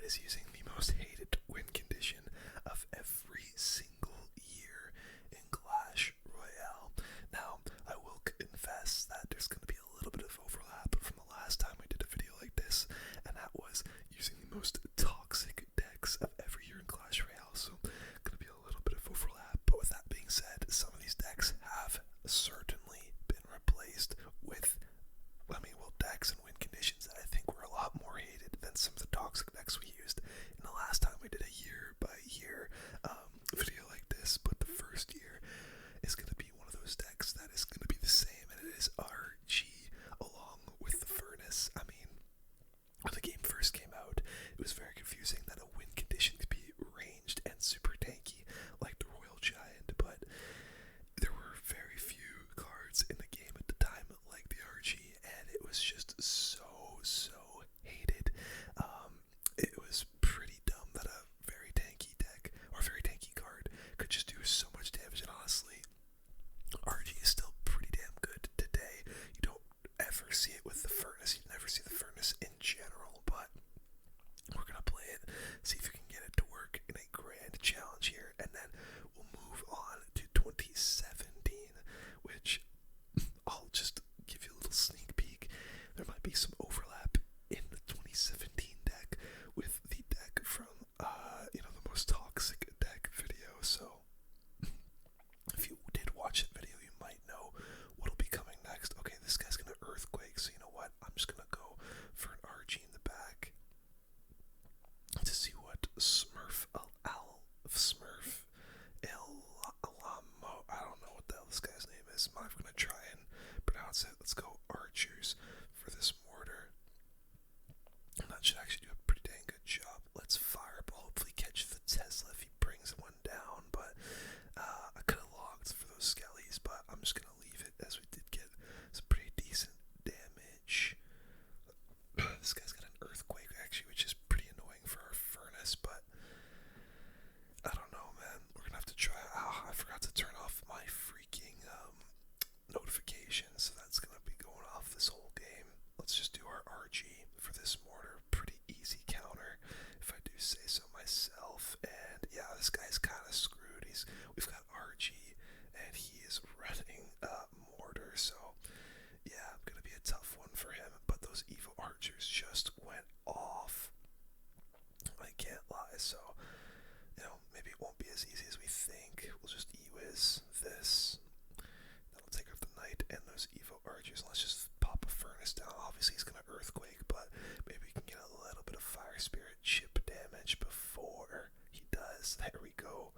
is using the most hated win condition of every single year in Clash Royale. Now, I will confess that there's going to be a little bit of overlap from the last time I did a video like this, and that was using the most toxic decks of every year in Clash Royale, so going to be a little bit of overlap. But with that being said, some of these decks have certainly been replaced with decks and win conditions that I think were a lot more hated than some of the toxic decks we used in the last time we did a year by year video like this. But the first year is going to be one of those decks that is going to be the same, and it is RG along with the Furnace. I mean, when the game first came out, it was very confusing that a win condition could be ranged and super tanky like the Royal Giant, but there were very few cards in the game at the time like the RG, and it was just so hated. It was pretty dumb that a very tanky deck, or very tanky card, could just do so much damage, and honestly, RG is still pretty damn good today. You don't ever see it with the Furnace, you never see the Furnace in general, but we're gonna play it, see if we can get it to work in a grand challenge here, and then we'll move on to 2017, which I'll just give you a little sneak peek. There might be some overlap in the 2017 deck with the deck from, the most toxic deck video, so if you did watch that video, you might know what'll be coming next. Okay, this guy's gonna Earthquake, so you know what? I'm just gonna go for an RG in the back to see what Alamo, I don't know what the hell this guy's name is. I'm gonna try and pronounce it. Let's go Archers for this mortar. And that should actually do a pretty dang good job. Let's Fireball, hopefully catch the Tesla if he brings one down, but I could have logged for those skellies, but I'm just gonna leave it, as we did get some pretty decent damage. This guy's got an Earthquake actually, which is pretty annoying for our Furnace, but I don't know, man. We're gonna have to try. I forgot to turn off my freaking notifications, so that's gonna be going off this whole game. Let's just do our RG for this mortar. Pretty easy counter, if I do say so myself. And yeah, this guy's kind of screwed. We've got RG, and he is running mortar, so yeah, gonna be a tough one for him. But those Evo Archers just went off. I can't lie, so maybe it won't be as easy as we think. We'll just E-Wiz this. That'll take off the Knight and those Evo Archers. Let's just pop a Furnace down. Obviously he's gonna Earthquake, but maybe we can get a little bit of Fire Spirit chip damage before he does. There we go.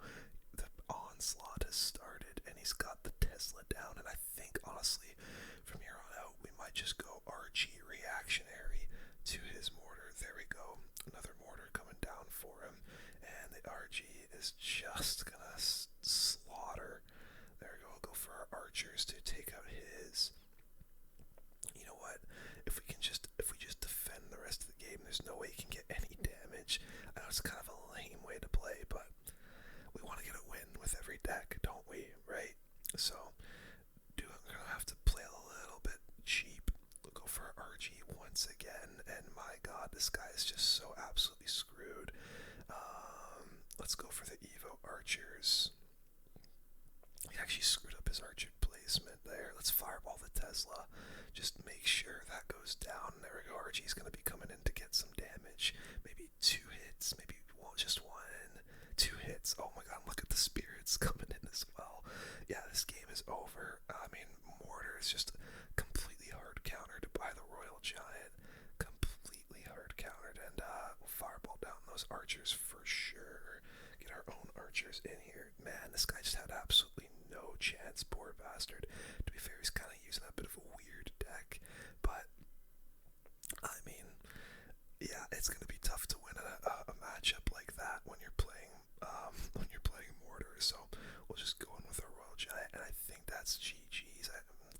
The onslaught has started, and he's got the Tesla down, and I think, honestly, from here on out, we might just go RG reactionary to his mortar. There we go. Another mortar coming down for him, and the RG is just gonna slaughter. There we go. We'll go for our Archers to take out his. You know what? If we just defend the rest of the game, there's no way he can get any damage. I know it's kind of a lame way to play, but we want to get a win with every deck, don't we? Right? So, I'm gonna have to play a little bit cheap. We'll go for our RG once again, and my god, this guy is just so absolutely screwed. Let's go for the Evo Archers. He actually screwed up his Archer placement there. Let's Fireball the Tesla. Just make sure that goes down. There we go. RG's gonna be coming in to get some damage. Maybe 2 hits, maybe just 1. 2 hits. Oh my god, look at the spirits coming in as well. Yeah, this game is over. I mean, mortar is just completely hard countered by the Royal Giant. Completely hard countered, and we'll Fireball down those Archers for sure. Get our own Archers in here. Man, this guy just had absolutely no chance, poor bastard. To be fair, he's kind of using a bit of a weird deck, but I mean, yeah, it's gonna be tough to win a matchup like that when you're playing mortar. So we'll just go in with our Royal Giant, and I think that's GG's.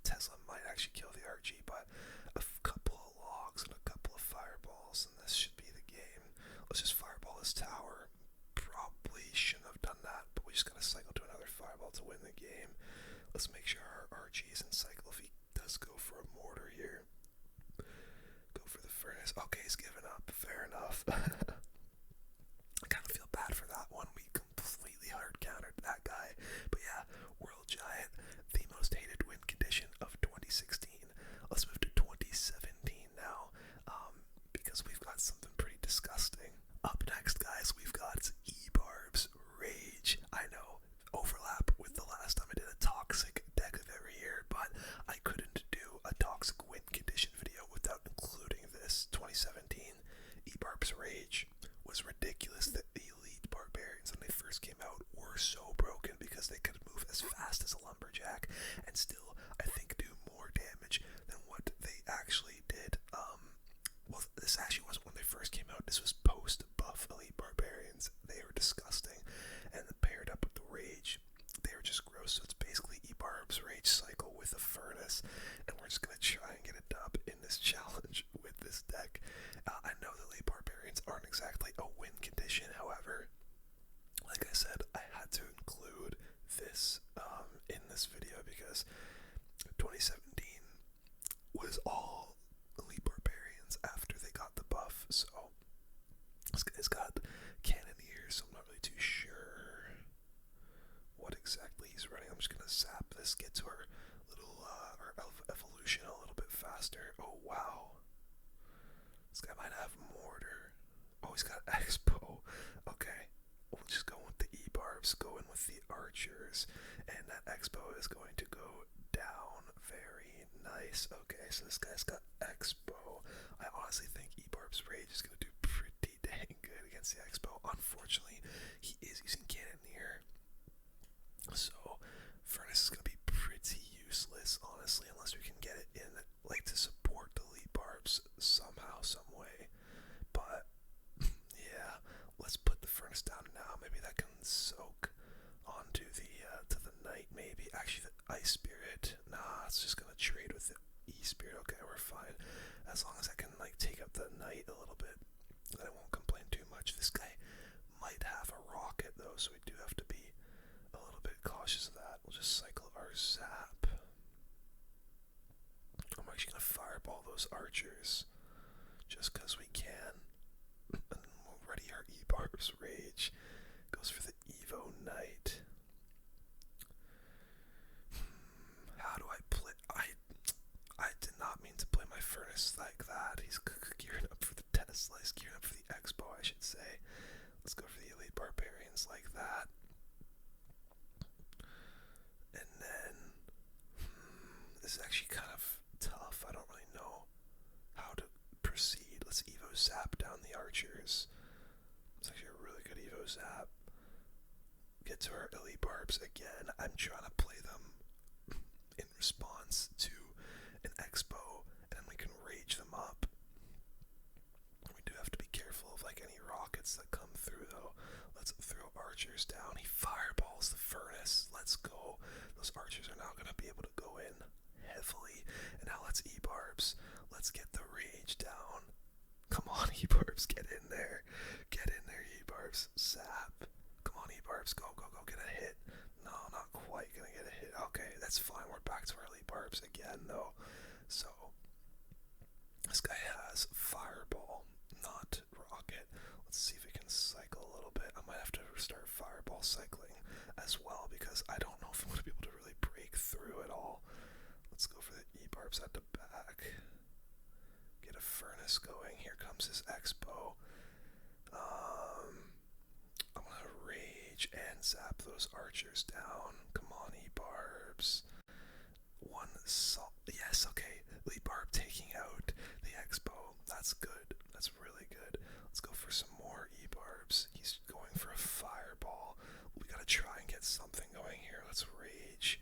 Tesla might actually kill the RG, but a couple of logs and a couple of fireballs, and this should be the game. Let's just fireball this tower. Probably shouldn't have done that, but we just gotta cycle to another fireball to win the game. Let's make sure our RG is in cycle if he does go for a mortar here. Go for the Furnace. Okay, he's given up. Fair enough. this video because 2017 was all Elite Barbarians after they got the buff, so this guy's got Cannoneers, so I'm not really too sure what exactly he's running. I'm just gonna zap this, get to our little, our evolution a little bit faster. Oh wow. This guy might have Mortar. Oh, he's got Expo. Okay. We'll just go with the E-Barbs, go in with the Archers, and that Expo is going to go down. Very nice. Okay, so this guy's got Expo. I honestly think E-Barb's Rage is going to do pretty dang good against the Expo. Unfortunately, he is using Cannoneer, so Furnace is going to be pretty useless, honestly, unless we can get it in, like, to support the lead barbs somehow, some way. But yeah, let's put the Furnace down now. Maybe that can soak onto the to the Knight. Maybe actually the Ice Spirit. Nah, it's just gonna trade with the E Spirit. Okay, we're fine as long as I can like take up the Knight a little bit. I won't complain too much. This guy might have a rocket though, so we do have to be a little bit cautious of that. We'll just cycle our Zap. I'm actually gonna fireball those Archers just because we can. And we'll ready our E-Barb's Rage. Goes for the Evo Knight. How do I play? I did not mean to play my Furnace like that. He's gearing up for the Tesla. He's gearing up for the Expo, I should say. Let's go for the Elite Barbarians like that. And then this is actually kind of tough. I don't really know how to proceed. Let's Evo Zap down the Archers. It's actually a really good Evo Zap. Get to our Elite Barbs again. I'm trying to play them in response to an Expo, and we can rage them up. We do have to be careful of like any rockets that come through though. Let's throw Archers down. He fireballs the Furnace. Let's go. Those Archers are now going to be able to go in heavily. And now let's E-Barbs. Let's get the rage down. Come on, E-Barbs, get in there. Get in there, E-Barbs. Zap. Come on, E-Barbs, go, go, go, get a hit. No, not quite gonna get a hit. Okay, that's fine. We're back to our E-Barbs again, though. So, this guy has Fireball, not Rocket. Let's see if we can cycle a little bit. I might have to start Fireball cycling as well, because I don't know if I'm going to be able to really break through at all. Let's go for the E-Barbs at the back. Get a Furnace going. Here comes his Expo. I'm going to rage and zap those Archers down. Come on, E-Barbs. One salt. Yes, okay. E-Barb taking out the Expo. That's good. That's really good. Let's go for some more E-Barbs. He's going for a Fireball. We gotta try and get something going here. Let's rage.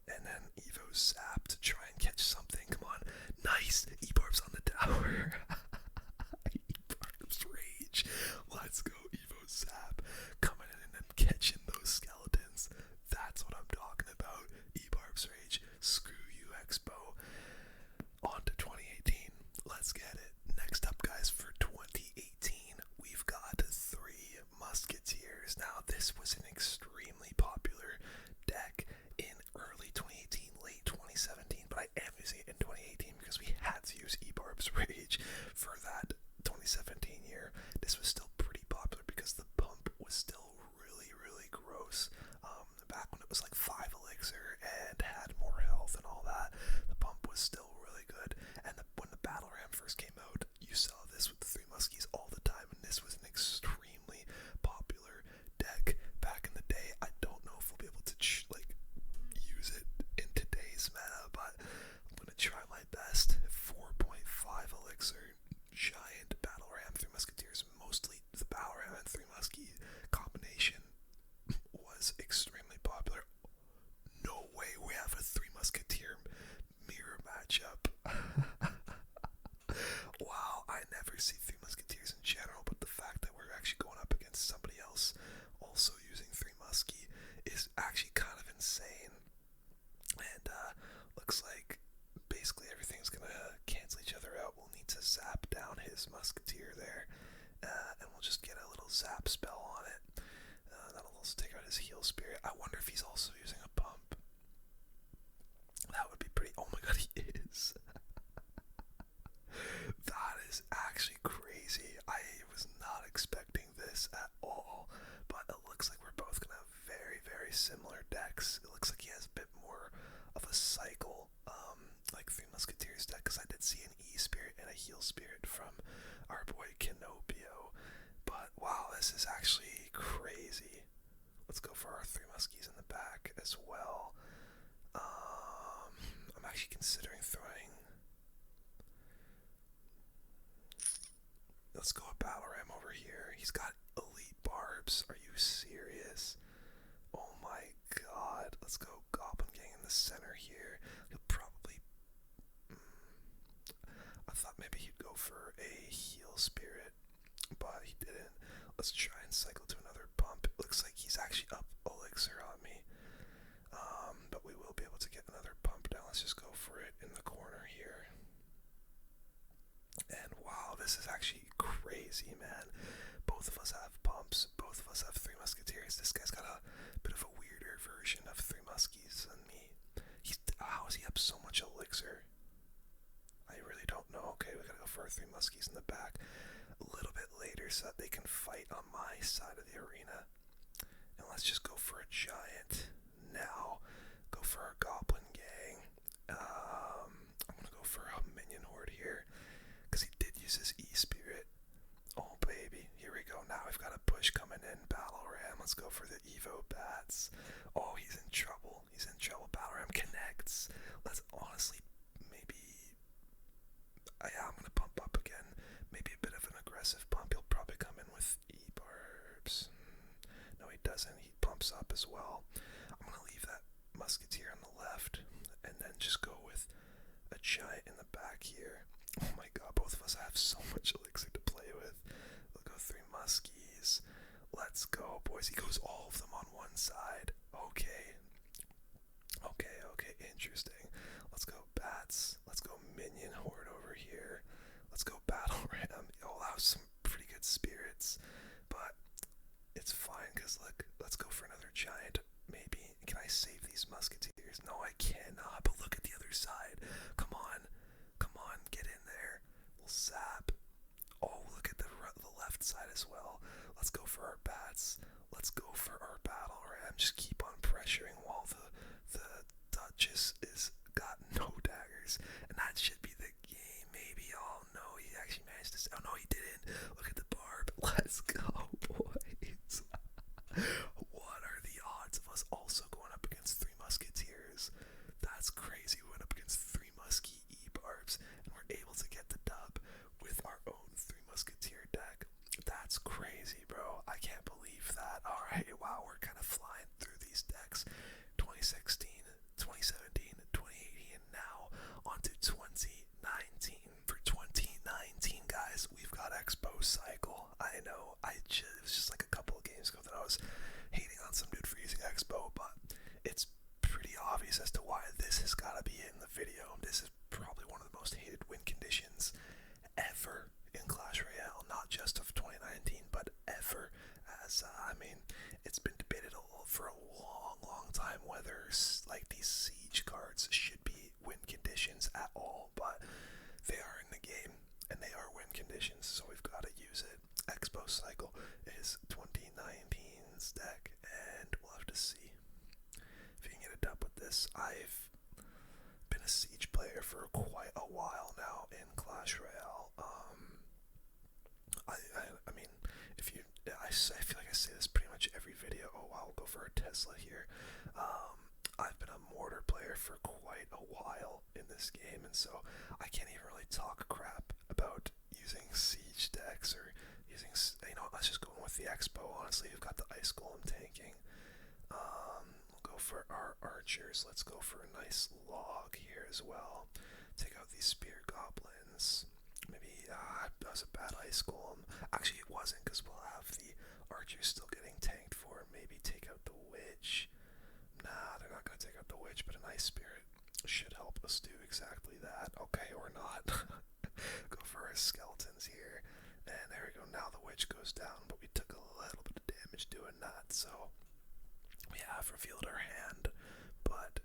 And then Evo Zap to try and catch something. Come on. Nice. E-Barb's on the tower. E-Barb's rage. Let's go. Evo Zap. Coming in and catching those skeletons. That's what I'm talking about. E-Barb's rage. Screw you, Expo. On to 2018. Let's get it. Next up, guys, for 2018, we've got 3 Musketeers. Now, this was an extremely popular deck in early 2018, late 2017, but I am using it in 2018 because we had to use E-Barb's Rage for that 2017 year. This was still pretty popular because the pump was still really, really similar decks. It looks like he has a bit more of a cycle, like Three Musketeers deck, because I did see an E-Spirit and a Heal Spirit from our boy Canopio. But wow, this is actually crazy. Let's go for our Three Muskies in the back as well. I'm actually considering throwing. Let's go a Battle Ram over here. He's got elite barbs. Are you serious? Oh my god. Let's go Goblin Gang in the center here. He'll probably. I thought maybe he'd go for a Heal Spirit, but he didn't. Let's try and cycle to another pump. It looks like he's actually up Elixir on me. But we will be able to get another pump down. Let's just go for it in the corner here. And wow, this is actually crazy, man. Both of us have pumps. Both of us have Three Musketeers. This guy's got a bit of a weirder version of Three Muskies than me. How is he up so much Elixir? I really don't know. Okay, we gotta go for our Three Muskies in the back a little bit later so that they can fight on my side of the arena. And let's just go for a giant now. Go for our Goblin Gang. I'm gonna go for a Minion Horde here, because he did use his E-Spirit. Oh baby, here we go. Now we've got a push coming in. Battle Ram, let's go for the Evo Bats. Oh, he's in trouble. He's in trouble. Battle Ram connects. Let's honestly, maybe, yeah, I'm gonna pump up again. Maybe a bit of an aggressive pump. He'll probably come in with E-Barbs. No, he doesn't. He pumps up as well. I'm gonna leave that Musketeer on the left, and then just go with a giant in the back here. Oh my god, both of us have so much Elixir to play with. We'll go Three Muskies. Let's go, boys. He goes all of them on one side. Okay. Okay, interesting. Let's go Bats. Let's go Minion Horde over here. Let's go Battle Ram. Oh, that was some pretty good spirits. But it's fine, because look, let's go for another giant. Maybe. Can I save these Musketeers? No, I cannot. But look at the other side. Come on. Come on, get in there. We'll zap. Oh, look at the left side as well. Let's go for our Bats. Let's go for our Battle Ram. Just keep on pressuring while the Duchess is got no daggers. And that should be the game, maybe. Oh no, he actually managed to. Oh no, he didn't. Look at the barb. Let's go, boys. What are the odds of us also going up against Three Musketeers? That's crazy. We went up against Three Muskie E-Barbs, and we're able to get the dub with our own Three Musketeer deck. That's crazy, bro. I can't believe that. Alright, wow, we're kind of flying through these decks. 2016, 2017, 2018, and now on to 2019. For 2019, guys, we've got Expo Cycle. I know, it was just like a couple of games ago that I was hating on some dude for using Expo, but it's pretty obvious as to why this has got to be in the video. This is probably one of the most hated win conditions ever in Clash Royale, not just of 2019, but ever. As I mean, it's been debated for a long time whether like these siege cards should be win conditions at all, but they are in the game and they are win conditions, so we've got to use it. Expo Cycle is 2019's deck, and we'll have to see if you can get a dub with this. I've been a siege player for quite a while now in Clash Royale. I mean, I feel like I say this pretty much every video. Oh wow, we'll go for a Tesla here. I've been a mortar player for quite a while in this game, and so I can't even really talk crap about using siege decks or using, let's just go in with the Expo. Honestly, we've got the Ice Golem tanking. We'll go for our archers. Let's go for a nice log here as well. Take out these spear goblins. Maybe that was a bad Ice Golem. Actually, it wasn't, because we'll have the archers still getting tanked for. Maybe take out the witch. Nah, they're not going to take out the witch, but a nice spirit should help us do exactly that. Okay, or not. Go for our skeletons here. And there we go. Now the witch goes down, but we took a little bit of damage doing that, so we have revealed our hand. But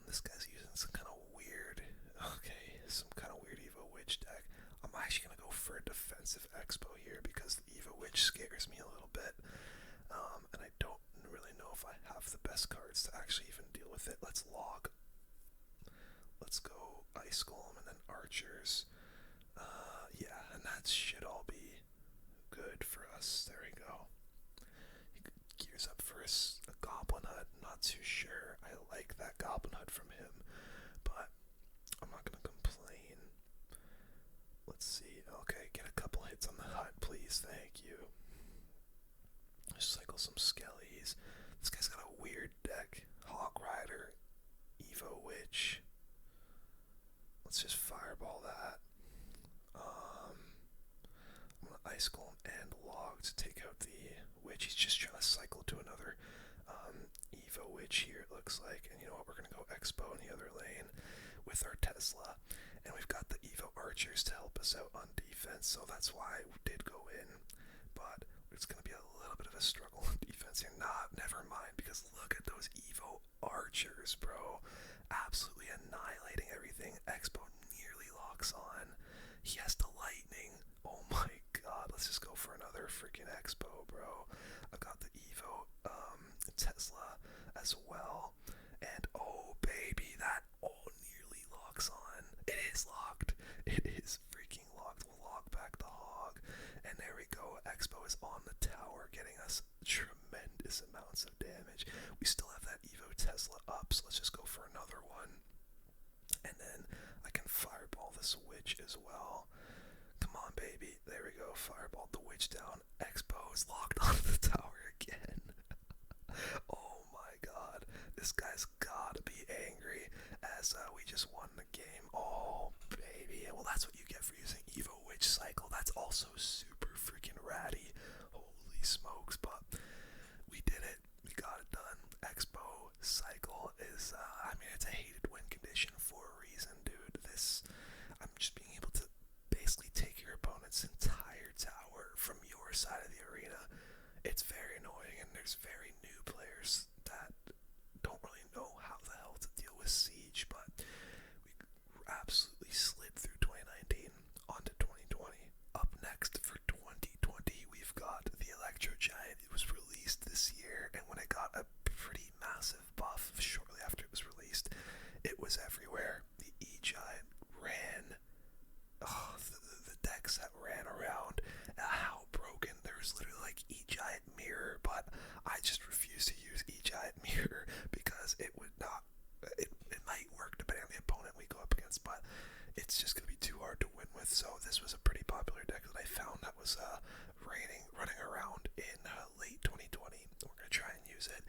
this guy's using some kind of weird, some kind of weird Evo Witch deck. I'm actually going to go for a defensive Expo here, because the Evo Witch scares me a little bit. And I don't really know if I have the with it. Let's log. Let's go Ice Golem and then Archers. Yeah, and that should all be good for us. There we go. He gears up for a Goblin Hut. Not too sure. I like that Goblin Hut from him, but I'm not gonna complain. Let's see. Okay, get a couple hits on the hut, please. Thank you. Cycle some Skellies. This guy's got a weird deck. Hog Rider, Evo Witch. Let's just fireball that. I'm gonna Ice Golem and Log to take out the Witch. He's just trying to cycle to another Evo Witch here, it looks like. And you know what? We're gonna go Expo in the other lane with our Tesla. And we've got the Evo Archers to help us out on defense, so that's why we did go in. But it's gonna be a little bit of a struggle on defense here. Never mind, because look at those Evo Archers, bro. Absolutely annihilating everything. Expo nearly locks on. He has the lightning. Oh my god, let's just go for another freaking Expo, bro. I got the Evo Tesla as well. And oh baby, that nearly locks on. It is locked. It is freaking locked. We'll lock back the Hog. And there we go. Expo is on the tower, getting us tremendous amounts of damage. We still have that Evo Tesla up, so let's just go for another one. And then I can fireball this Witch as well. Come on, baby. There we go. Fireball the Witch down. Expo is locked on the tower again. Oh my god. This guy's gotta be angry as we just won the game. Oh, baby. Well, that's what you get for using Evo Witch Cycle. That's also super freaking ratty. Holy smokes, but we did it. We got it done. Expo Cycle is, it's a hated win condition for a reason, dude. I'm just being able to basically take your opponent's entire tower from your side of the arena. It's very annoying, and there's very new players that don't really know how the hell to deal with Siege, but we absolutely slid through 2019 onto 2020. Up next for 2020, we've got the Electro Giant. It was released this year, and when it got a pretty massive buff shortly after it was released, it was everywhere. The E-Giant ran. The decks that ran around, how broken. There was literally like E-Giant Mirror, but I just refused to use E-Giant Mirror because it would not, it might work depending on the opponent we go up against, but it's just going to be too hard to win with. So this was a pretty popular deck that I found that was running around in late 2020. We're going to try and use it.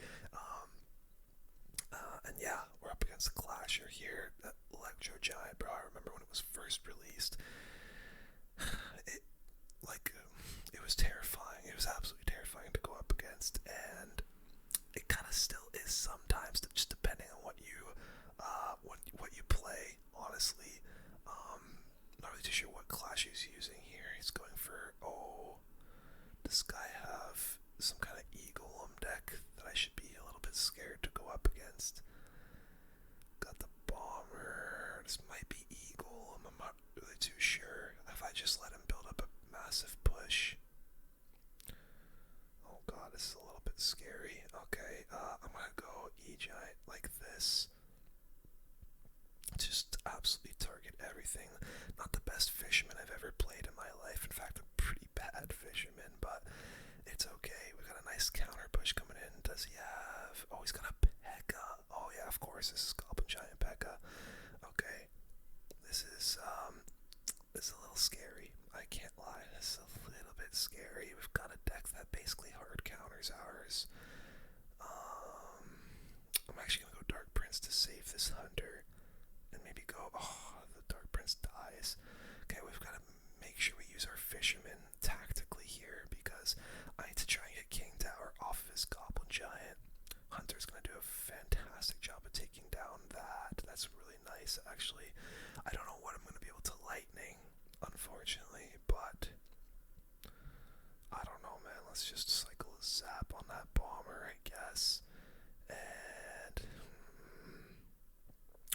And yeah, we're up against the Clasher here, that Electro Giant, bro. I remember when it was first released. It was terrifying. It was absolutely terrifying to go up against, and it kind of still is sometimes, just depending on what you play. Honestly, not really too sure what Clash he's using here. He's going for does this guy have some kind of E-Golem deck that I should be a little bit scared to go up against? Got the Bomber. This might be E-Golem. I'm not really too sure. If I just let him build up a massive push. Oh god, this is a little bit scary. Okay, I'm gonna go E-Giant like this. Just absolutely target everything. Not the best fisherman I've ever played in my life. In fact, a pretty bad fisherman, but it's okay. We got a nice counter push coming in. Does he have... Oh, he's got a P.E.K.K.A. Oh yeah, of course, this is Goblin Giant P.E.K.K.A. Okay, this is a little scary. I can't lie, this is a little bit scary. We've got a deck that basically hard counters ours. I'm actually gonna go Dark Prince to save this Hunter. And maybe go, the Dark Prince dies. Okay, we've got to make sure we use our Fisherman tactically here, because I need to try and get King Tower off of his Goblin Giant. Hunter's going to do a fantastic job of taking down that. That's really nice, actually. I don't know what I'm going to be able to Lightning, unfortunately, but I don't know, man. Let's just cycle a Zap on that Bomber, I guess. And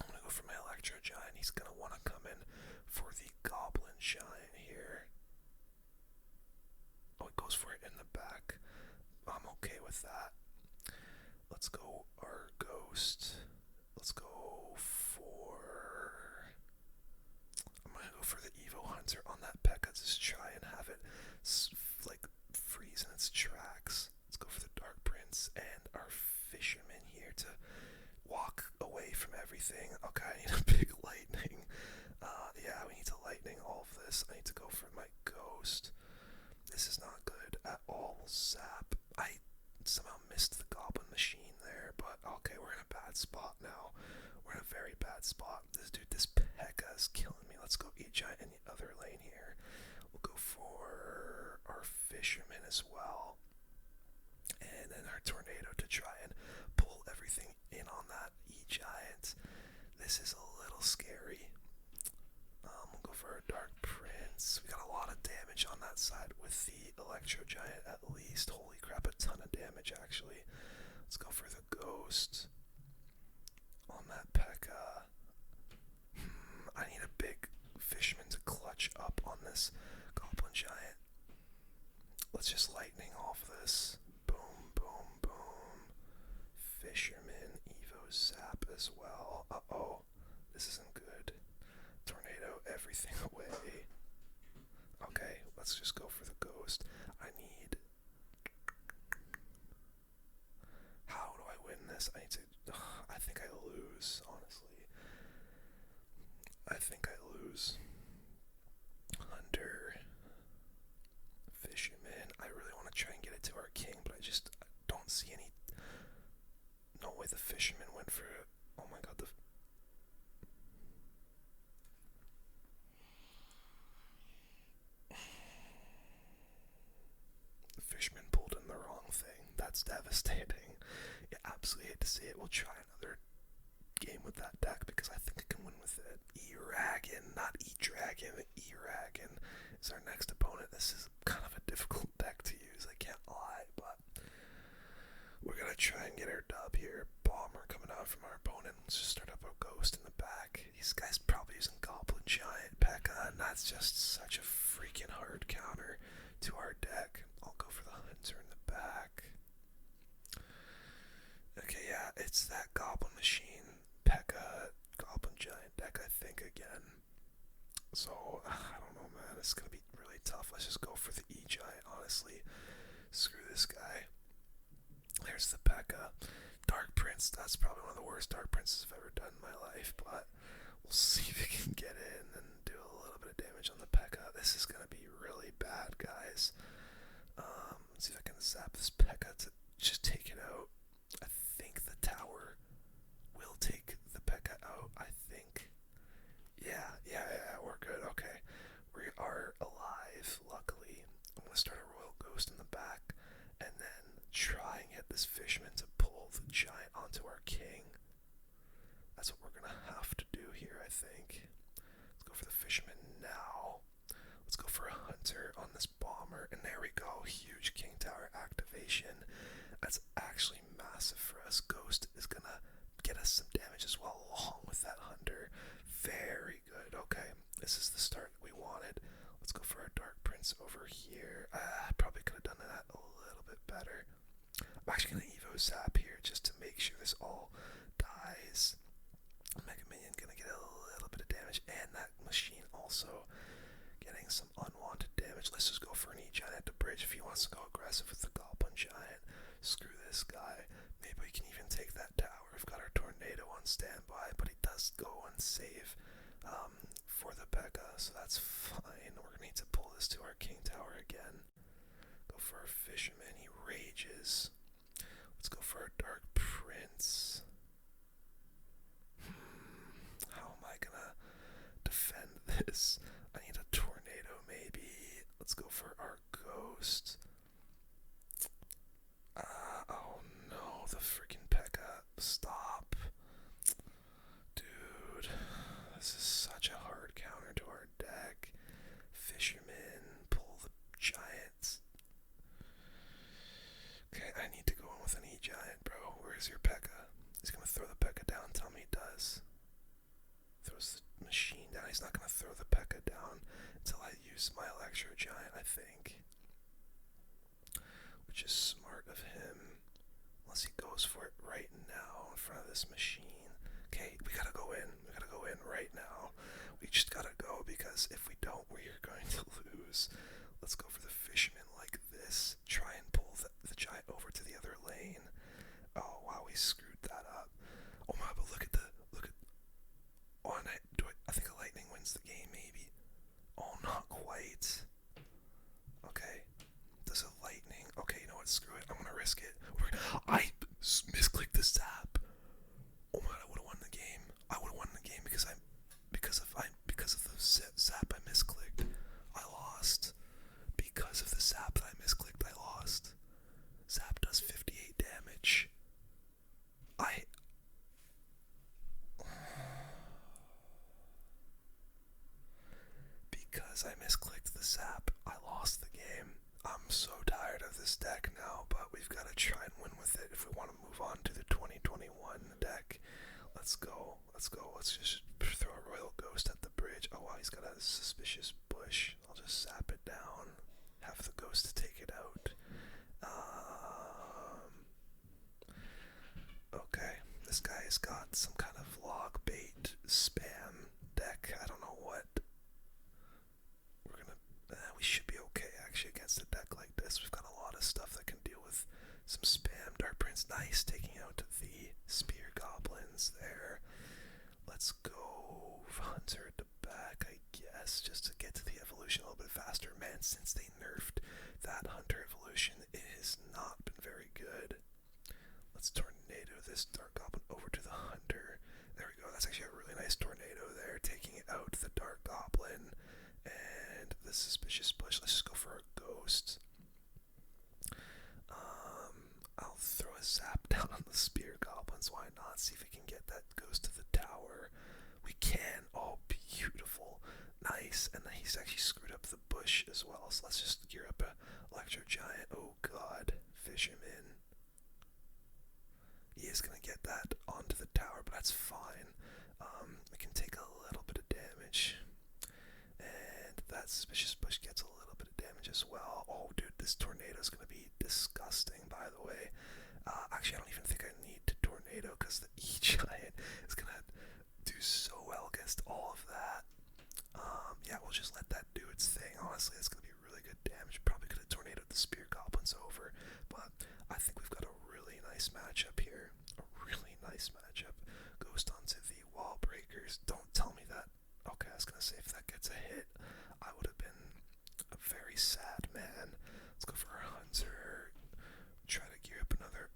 I'm gonna go for my Electro Giant. He's gonna want to come in for the Goblin Giant here. Oh, he goes for it in the back. I'm okay with that. Let's go our Ghost. Let's go for... I'm gonna go for the Evo Hunter on that P.E.K.K.A. Just try and have it like freeze in its tracks. Let's go for the Dark Prince and our Fisherman here to walk away from everything. Okay, I need a big lightning. Yeah, we need to lightning all of this. I need to go for my Ghost. This is not good at all. Zap. I somehow missed the Goblin Machine there, but okay, we're in a bad spot now. We're in a very bad spot. This P.E.K.K.A. is killing me. Let's go E-Giant in the other lane here. We'll go for our Fisherman as well. And then our Tornado to try and pull everything in on that E-Giant. This is a little scary. We'll go for our Dark Prince. We got a lot of damage on that side with the Electro Giant at least. Holy crap, a ton of damage actually. Let's go for the Ghost on that P.E.K.K.A. I need a big Fisherman to clutch up on this Goblin Giant. Let's just lightning off this. Boom, boom, boom. Fisherman, Evo Zap as well. Uh-oh, this isn't good. Tornado, everything away. Okay, let's just go for the Ghost. How do I win this? I think I lose, honestly. I think I lose. Hunter. Fisherman. I really want to try and get it to our king, but I don't see any... No way the Fisherman went for it. Oh my god, the Fisherman pulled in the wrong thing. That's devastating. Yeah, absolutely hate to see it. We'll try another game with that deck because I think I can win with it. E-Ragon, not E-Dragon. E-Ragon is our next opponent. This is kind of a difficult deck to use, I can't lie, but we're gonna try and get our dub here. Bomber coming out from our opponent. Let's just start up a Ghost in the back. These guys probably using Goblin Giant, P.E.K.K.A, and that's just such a freaking hard counter to our deck. I'll go for the Hunter in the back. Okay, yeah, it's that Goblin Machine, P.E.K.K.A, Goblin Giant deck, I think, again. So, I don't know, man. It's gonna be really tough. Let's just go for the E-Giant, honestly. Screw this guy. There's the P.E.K.K.A. Dark Prince, that's probably one of the worst Dark Princes I've ever done in my life, but we'll see if we can get in and do a little bit of damage on the P.E.K.K.A. This is gonna be really bad, guys. Let's see if I can zap this P.E.K.K.A to just take it out. I think the tower will take the P.E.K.K.A out, I think. Yeah, we're good, okay. We are alive, luckily. I'm gonna start a Royal Ghost in the back, and then try and get this Fisherman to pull the Giant onto our king. That's what we're gonna have to do here, I think. Let's go for the Fisherman now. Let's go for a Hunter on this Bomber, and there we go. Huge King Tower activation. That's actually massive for us. Ghost is gonna get us some damage as well, along with that Hunter. Very good. Okay, this is the start we wanted. Let's go for our Dark Prince over here. Probably could have done that a little bit better. I'm actually gonna Evo Zap here just to make sure this all dies. Mega Minion gonna get a little bit of damage, and that machine also getting some unwanted damage. Let's just go for an E-Giant at the bridge if he wants to go aggressive with the Goblin Giant. Screw this guy. Maybe we can even take that tower. We've got our Tornado on standby, but he does go and save for the P.E.K.K.A, so that's fine. We're gonna need to pull this to our King Tower again. Go for our Fisherman. He rages. Let's go for our Dark Prince. How am I gonna defend this? I need a Tornado, maybe. Let's go for our Ghost. Oh no, the freaking P.E.K.K.A. Stop. Dude, this is such a hard counter to our deck. Fisherman, pull the Giant. Okay, I need to go in with an E-Giant, bro. Where's your P.E.K.K.A? He's gonna throw the P.E.K.K.A down. Tell me he does. Throws the machine down. He's not gonna throw the P.E.K.K.A down until I use my Electro Giant, I think. Which is smart of him. Unless he goes for it right now in front of this machine. Okay, because if we don't, we're going to lose. Let's go for the fisherman like this. Try and pull the giant over to the other lane. Oh wow, we screwed that up. Oh my, but look at. Oh, and I think a lightning wins the game, maybe. Oh, not quite. Okay. Does a lightning? Okay, you know what? Screw it. I'm gonna risk it. I misclicked the zap. Oh my, I would have won the game. I would have won the game because of the zap I misclicked. I lost. Because of the zap that I misclicked, I lost. Zap does 58 damage. Because I misclicked the zap, I lost the game. I'm so tired of this deck now, but we've got to try and win with it if we want to move on to the 2021 deck. Let's go. Let's just throw a Royal Ghost at the bridge. Oh wow, he's got a suspicious bush. I'll just zap it down. Have the ghost to take it out. Okay, this guy has got some kind of log bait spam deck. I don't know what. We should be okay actually against a deck like this. We've got a lot of stuff that can deal with some spam. Dark Prince, nice, taking out the spear goblins there. Let's go Hunter at the back, I guess, just to get to the evolution a little bit faster. Man, since they nerfed that Hunter evolution, it has not been very good. Let's tornado this Dark Goblin over to the Hunter. There we go. That's actually a really nice tornado there, taking out the Dark Goblin and the suspicious bush. Let's just go for a ghost. I'll throw a zap down on the spear goblins. Why not? See if we can get that ghost to the tower. We can. Oh, beautiful. Nice. And then he's actually screwed up the bush as well. So let's just gear up a electro giant. Oh god. Fisherman. He is going to get that onto the tower, but that's fine. We can take a little bit of damage. And that suspicious bush gets a little bit of damage as well. Oh, dude, this tornado is going to be disgusting, by the way. Actually, I don't even think I need to tornado because the E-Giant is going to do so well against all of that. Yeah, we'll just let that do its thing. Honestly, it's going to be really good damage. Probably could have tornadoed the spear goblins over, but I think we've got a really nice matchup here. A really nice matchup. Ghost onto the wall breakers. Don't tell me that. Okay, I was going to say if that gets a hit, I would have been a very sad man. Let's go for a Hunter. Try to gear up another.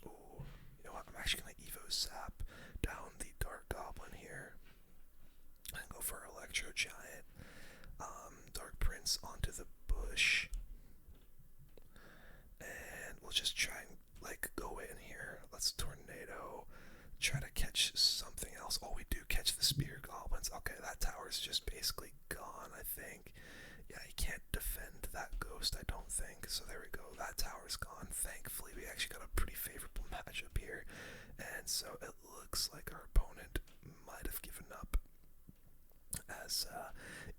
Ooh, you know what? I'm actually going to Evo Zap down the Dark Goblin here. And go for Electro Giant. Dark Prince onto the bush. And we'll just try and go in here. Let's tornado. Try to catch something else. Oh, we do catch the spear goblins. Okay, that tower's just basically gone, I think. Yeah, he can't defend that ghost, I don't think. So there we go. That tower's gone. Thankfully, we actually got a pretty favorable matchup here. And so it looks like our opponent might have given up. As,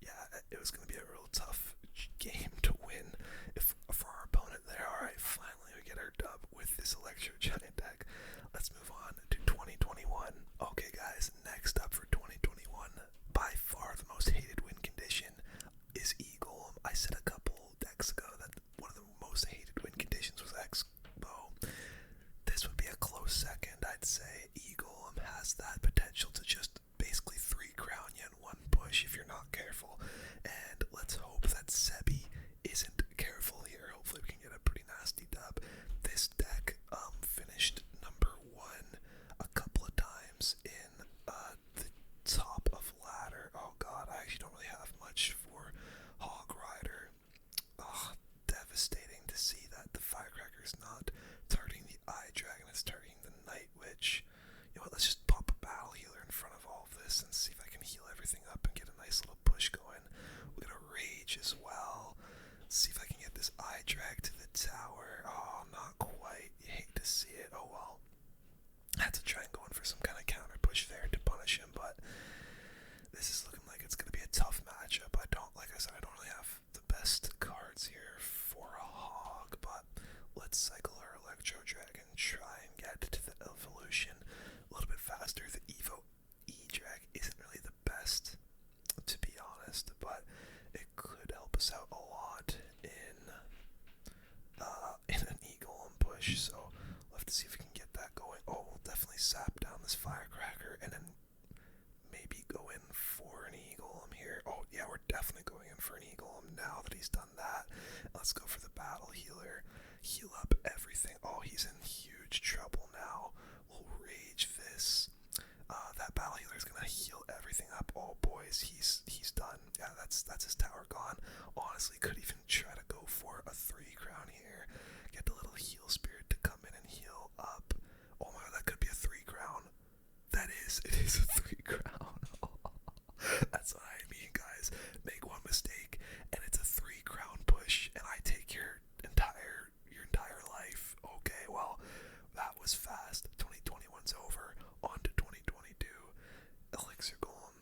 yeah, it was going to be a real tough game to win for our opponent there. Alright, finally we get our dub with this Electro Giant deck. Let's move on to 2021. Okay guys, next up for 2021, by far the most hated win condition is Eagle. I said a couple decks ago that one of the most hated win conditions was X-Bow. This would be a close second, I'd say. Eagle has that potential to just basically 3 crown you in one push if you're not careful. And let's hope that Sebi isn't careful here. Hopefully we can get a pretty nasty dub. This deck finished number 1 a couple of times in the top of ladder. Oh god, I actually don't really have much for Hog Rider. Oh, devastating to see that the Firecracker's not targeting the Eye Dragon, it's targeting the Night Witch. You know what, let's just pop a Battle Healer in front of all of this and see if I can heal everything up and get a nice little push going. We got a Rage as well. Let's see if I can get this Eye Drag to the tower. Oh, not quite. You hate to see it. Oh well. I had to try and go in for some kind of counter push there to punish him, but this is looking like it's going to be a tough matchup. Like I said, I don't really have the best cards here for a Hog, but let's cycle our Electro Dragon, try and get to the evolution a little bit faster. The Evo E-Drag isn't really the best, to be honest, but it could help us out a lot in an eagle and push. So we'll have to see if we can get that going. Oh, we'll definitely sap down this firecracker and then maybe go in for an eagle here. Oh yeah, we're definitely going in for an eagle now that he's done that. Let's go for the battle healer. Heal up everything. Oh, he's in huge trouble now. We'll rage this. That battle healer is gonna heal everything up. Oh boys, he's done. Yeah, that's his tower gone. Honestly, could even try to go for a 3 crown here. Get the little heal spirit to come in and heal up. Oh my god, that could be a 3 crown. It is a 3 crown. That's what I mean, guys. Make one mistake and it's a 3 crown push and I take your entire life. Okay, well, that was fast. 2021's over. On to 2022. Elixir Golem.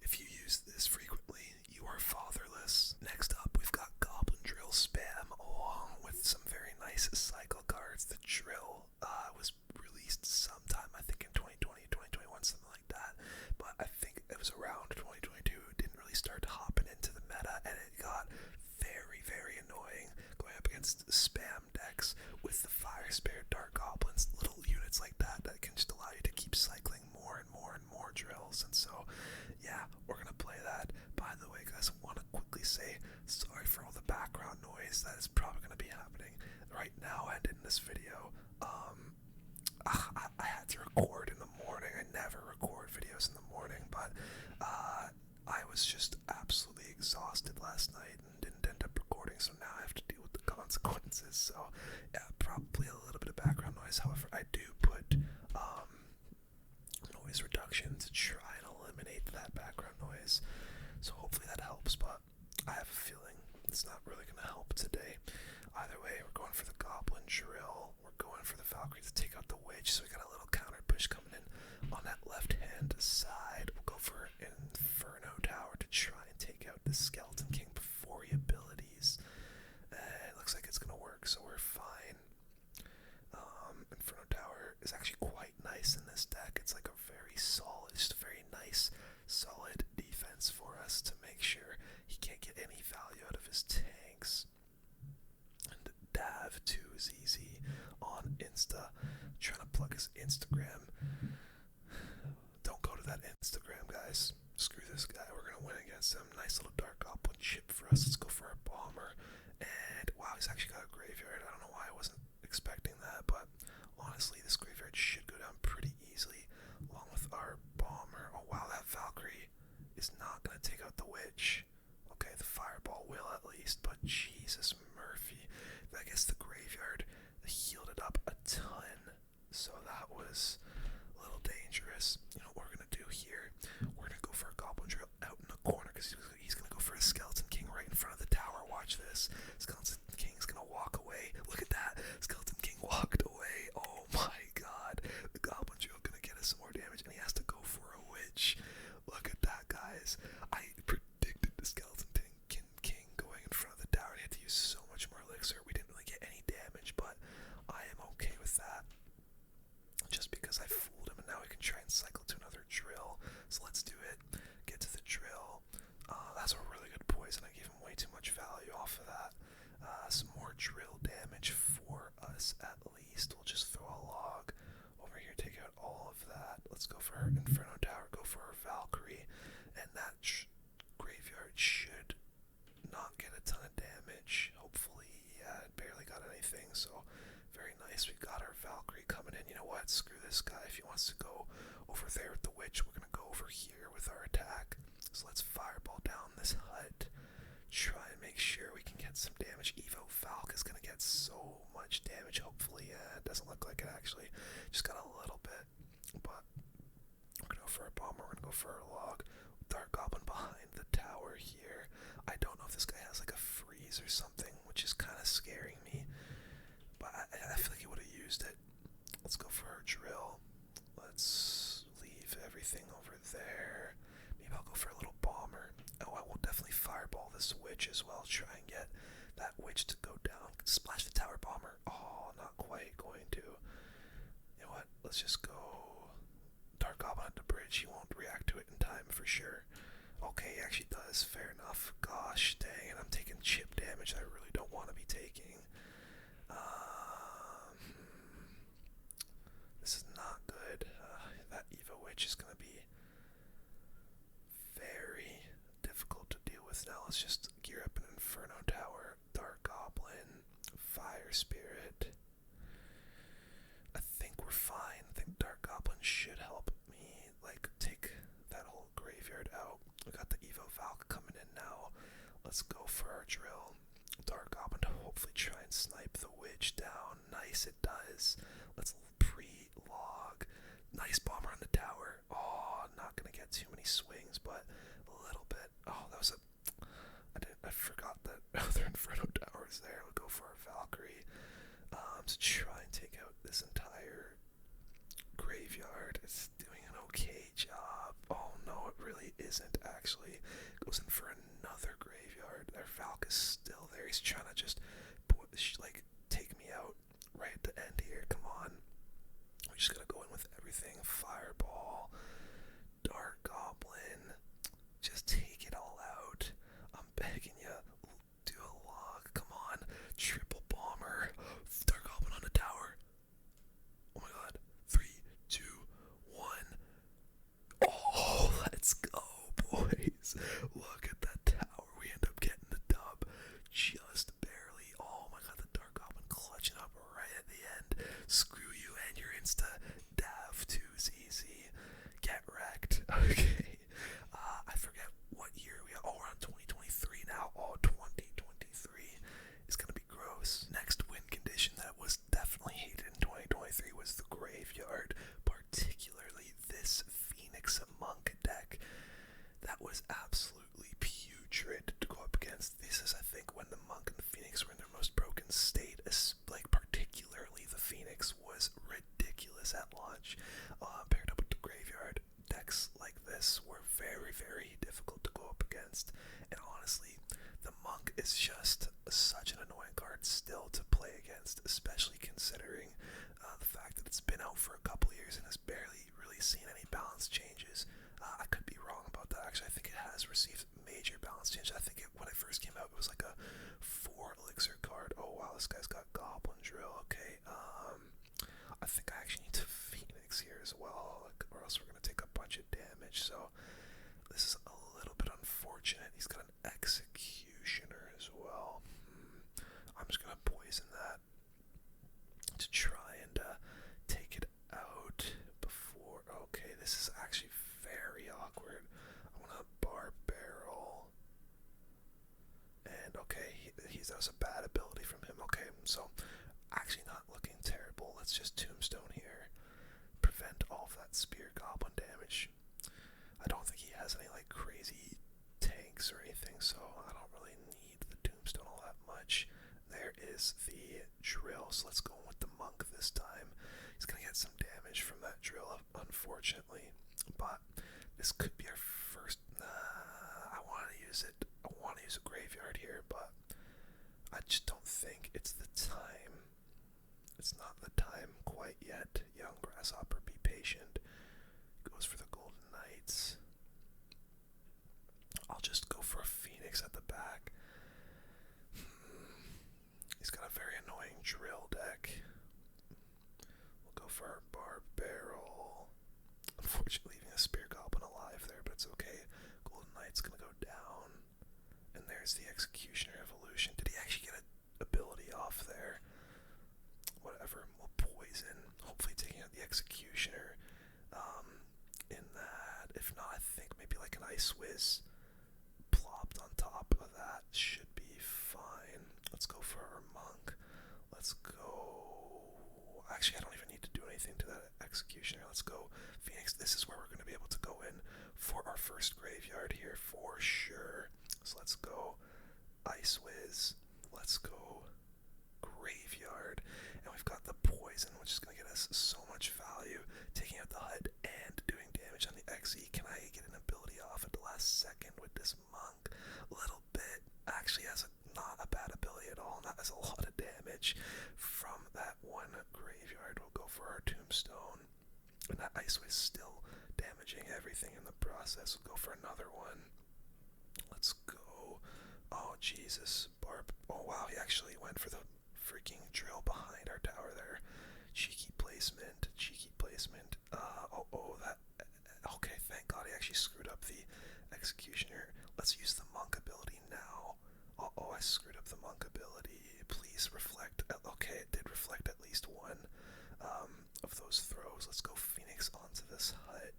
If you use this frequently, you are fatherless. Next up, we've got Goblin Drill Spam, along with some very nice cycle cards. The Drill was released sometime, I think in 2020, 2021, something like that. But I think it was around 2022. It didn't really start hopping into the meta, and it got very, very annoying going up against spam decks with the Fire Spirit Dark Goblins, little units like that can just allow you to keep cycling more and more and more drills. And so, yeah, we're gonna play that. By the way, guys, I want to quickly say sorry for all the background noise that is probably gonna be happening right now and in this video. I had to record in the morning. I never record videos in the morning, but I was just absolutely exhausted last night and didn't end up recording, so now I have to deal with the consequences. So yeah, probably a little bit of background noise. However, I do put noise reduction to try and eliminate that background noise, so hopefully that helps, but I have a feeling it's not really going to help today. Either way, we're going for the Goblin Drill. We're going for the Valkyrie to take out the Witch, so we got a little counter push coming in on that left-hand side. We'll go for an Inferno Tower to try and take out the Skeleton King before he abilities. It looks like it's going to work, so we're fine. Inferno Tower is actually quite nice in this deck. It's like a very solid, just a very nice, solid defense for us to make sure he can't get any value out of his tanks. And Dav 2 is easy on Insta. Trying to plug his Instagram. Don't go to that Instagram, guys. Screw this guy. We're gonna win against him. Nice little Dark Goblin chip for us. Let's go for our Bomber. And wow, he's actually got a Graveyard. I don't know why I wasn't expecting that, but honestly, this Graveyard should go down pretty easily along with our Bomber. Oh wow, that Valkyrie is not gonna take out the Witch. Okay, the Fireball will at least, but Jesus Murphy. I guess the Graveyard healed it up a ton, so that was a little dangerous. You know what we're gonna do here? We're gonna go for a Goblin Drill out in the corner because he's gonna go for a Skeleton King right in front of the tower. Watch this. Skeleton King's gonna walk away. Look at that. Skeleton King walked away. Oh my god. The Goblin Drill gonna get us some more damage, and he has to go for a Witch. Look at that, guys. I predicted the Skeleton King going in front of the tower. He had to use so much more elixir. We didn't really get any damage, but I am okay with that. Just because I fooled him, and now we can try and cycle to another drill. So let's do it. Get to the drill. That's a really good poison. I gave him way too much value off of that. Some more drill damage for us at least. We'll just throw a log over here, take out all of that. Let's go for our Inferno Tower, go for our Valkyrie, and that Graveyard should not get a ton of damage. Hopefully, yeah, it barely got anything, so very nice. We've got our Valkyrie coming in. You know what? Screw this guy. If he wants to go over there with the Witch, we're going to go over here with our attack. So let's fireball down this hut. Try and make sure we can get some damage. Evo Valk is going to get so much damage. Hopefully, it doesn't look like it actually. Just got a little bit. But we're going to go for a Bomber. We're going to go for a log. Dark Goblin behind the tower here. I don't know if this guy has like a freeze or something, which is kind of scaring me. But I feel like he would have used it. Let's go for our drill. Let's leave everything over there. Maybe I'll go for a little Bomber. Oh, I will definitely fireball this Witch as well. Try and get that Witch to go down. Splash the Tower Bomber. Oh, not quite going to. You know what? Let's just go Dark Goblin at the bridge. He won't react to it in time for sure. Okay, he actually does. Fair enough. Gosh dang, and I'm taking chip damage I really don't want to be taking. Um, this is not good. That Evo Witch is going to be very difficult to deal with now. Let's just gear up an Inferno Tower, Dark Goblin, Fire Spirit. I think we're fine. I think Dark Goblin should help me, like, take that whole graveyard out. We got the Evo Valk coming in now. Let's go for our drill. Dark Goblin to hopefully try and snipe the Witch down. Nice, it does. Let's pre-log. Nice bomber on the tower. Oh, not gonna get too many swings, but a little bit. Oh, that was a... I forgot that other Inferno Tower is there. We'll go for our Valkyrie to try and take out this entire graveyard. It's doing an okay job. Oh no, it really isn't actually. Goes in for another graveyard. Their Valk is still there. He's trying to just like take me out right at the end here. Come on. We just gotta go in with everything. Fireball, Dark Goblin. Just take it all out. I'm begging you. Do a log. Come on. Triple bomber. Dark Goblin on the tower. Oh my god. 3, 2, 1. Oh, let's go, boys. Look at that tower. We end up getting the dub. Just barely. Oh my god, the Dark Goblin clutching up right at the end. Screw you and your insta dav 2's easy. Get wrecked. Okay. I forget what year we are. Oh, we're on 2023 now. Oh, 2023 is gonna be gross. Next win condition that was definitely hated in 2023 was the graveyard, particularly this Phoenix Monk deck. That was absolutely putrid to go up against. This is, I think, when the Monk and the Phoenix were in their most broken state. Like, particularly the Phoenix was ridiculous at launch. Paired up with the graveyard, decks like this were very, very difficult to go up against. And honestly, the Monk is just such an annoying card still to play against, especially considering the fact that it's been out for a couple years and has barely really seen any balance changes. I could be wrong about that. Actually, I think it has received major balance changes. I think when it first came out, it was like a 4 elixir card. Oh wow, this guy's got Goblin Drill. Okay, I think I actually need to Phoenix here as well, or else we're gonna take a bunch of damage. So this is a little bit unfortunate. He's got an Executioner as well. I'm just gonna poison that to try and take it out before. Okay, this is actually very awkward. I want to bar barrel, and okay, that was a bad ability from him. Okay, so actually not looking terrible. Let's just Tombstone here, prevent all of that Spear Goblin damage. I don't think he has any like crazy tanks or anything, so I don't really need the Tombstone all that much. There is the drill, so let's go with the Monk this time. He's gonna get some damage from that drill, unfortunately, but this could be our first. I want to use it. I want to use a graveyard here, but I just don't think it's the time. It's not the time quite yet. Young Grasshopper, be patient. Goes for the Golden Knights. I'll just go for a Phoenix at the back. He's got a very annoying drill deck. We'll go for our Barb Barrel. Unfortunately, leaving a Spear Goblin alive there, but it's okay. Golden Knight's gonna go down. And there's the Executioner Evolution. Did he actually get an ability off there? Whatever, we'll poison. Hopefully taking out the Executioner in that. If not, I think maybe like an Ice Whiz plopped on top of that should be fine. Let's go for our Monk. Let's go. Actually, I don't even need to do anything to that Executioner. Let's go Phoenix. This is where we're going to be able to go in for our first graveyard here for sure. So let's go Ice Whiz. Let's go Graveyard. And we've got the Poison, which is going to get us so much value. Taking out the HUD and doing damage on the XE. Can I get an ability off at the last second with this Monk? A little bit. Actually has not a bad ability at all. That has a lot of damage from that one graveyard. We'll go for our Tombstone. And that Ice Whiz still damaging everything in the process. We'll go for another one. Let's go. Oh, Jesus. Barb. Oh, wow. He actually went for the freaking drill behind our tower there. Cheeky placement. Cheeky placement. That. Okay, thank God he actually screwed up the executioner. Let's use the monk ability now. I screwed up the monk ability. Please reflect. Okay, it did reflect at least one of those throws. Let's go Phoenix onto this hut.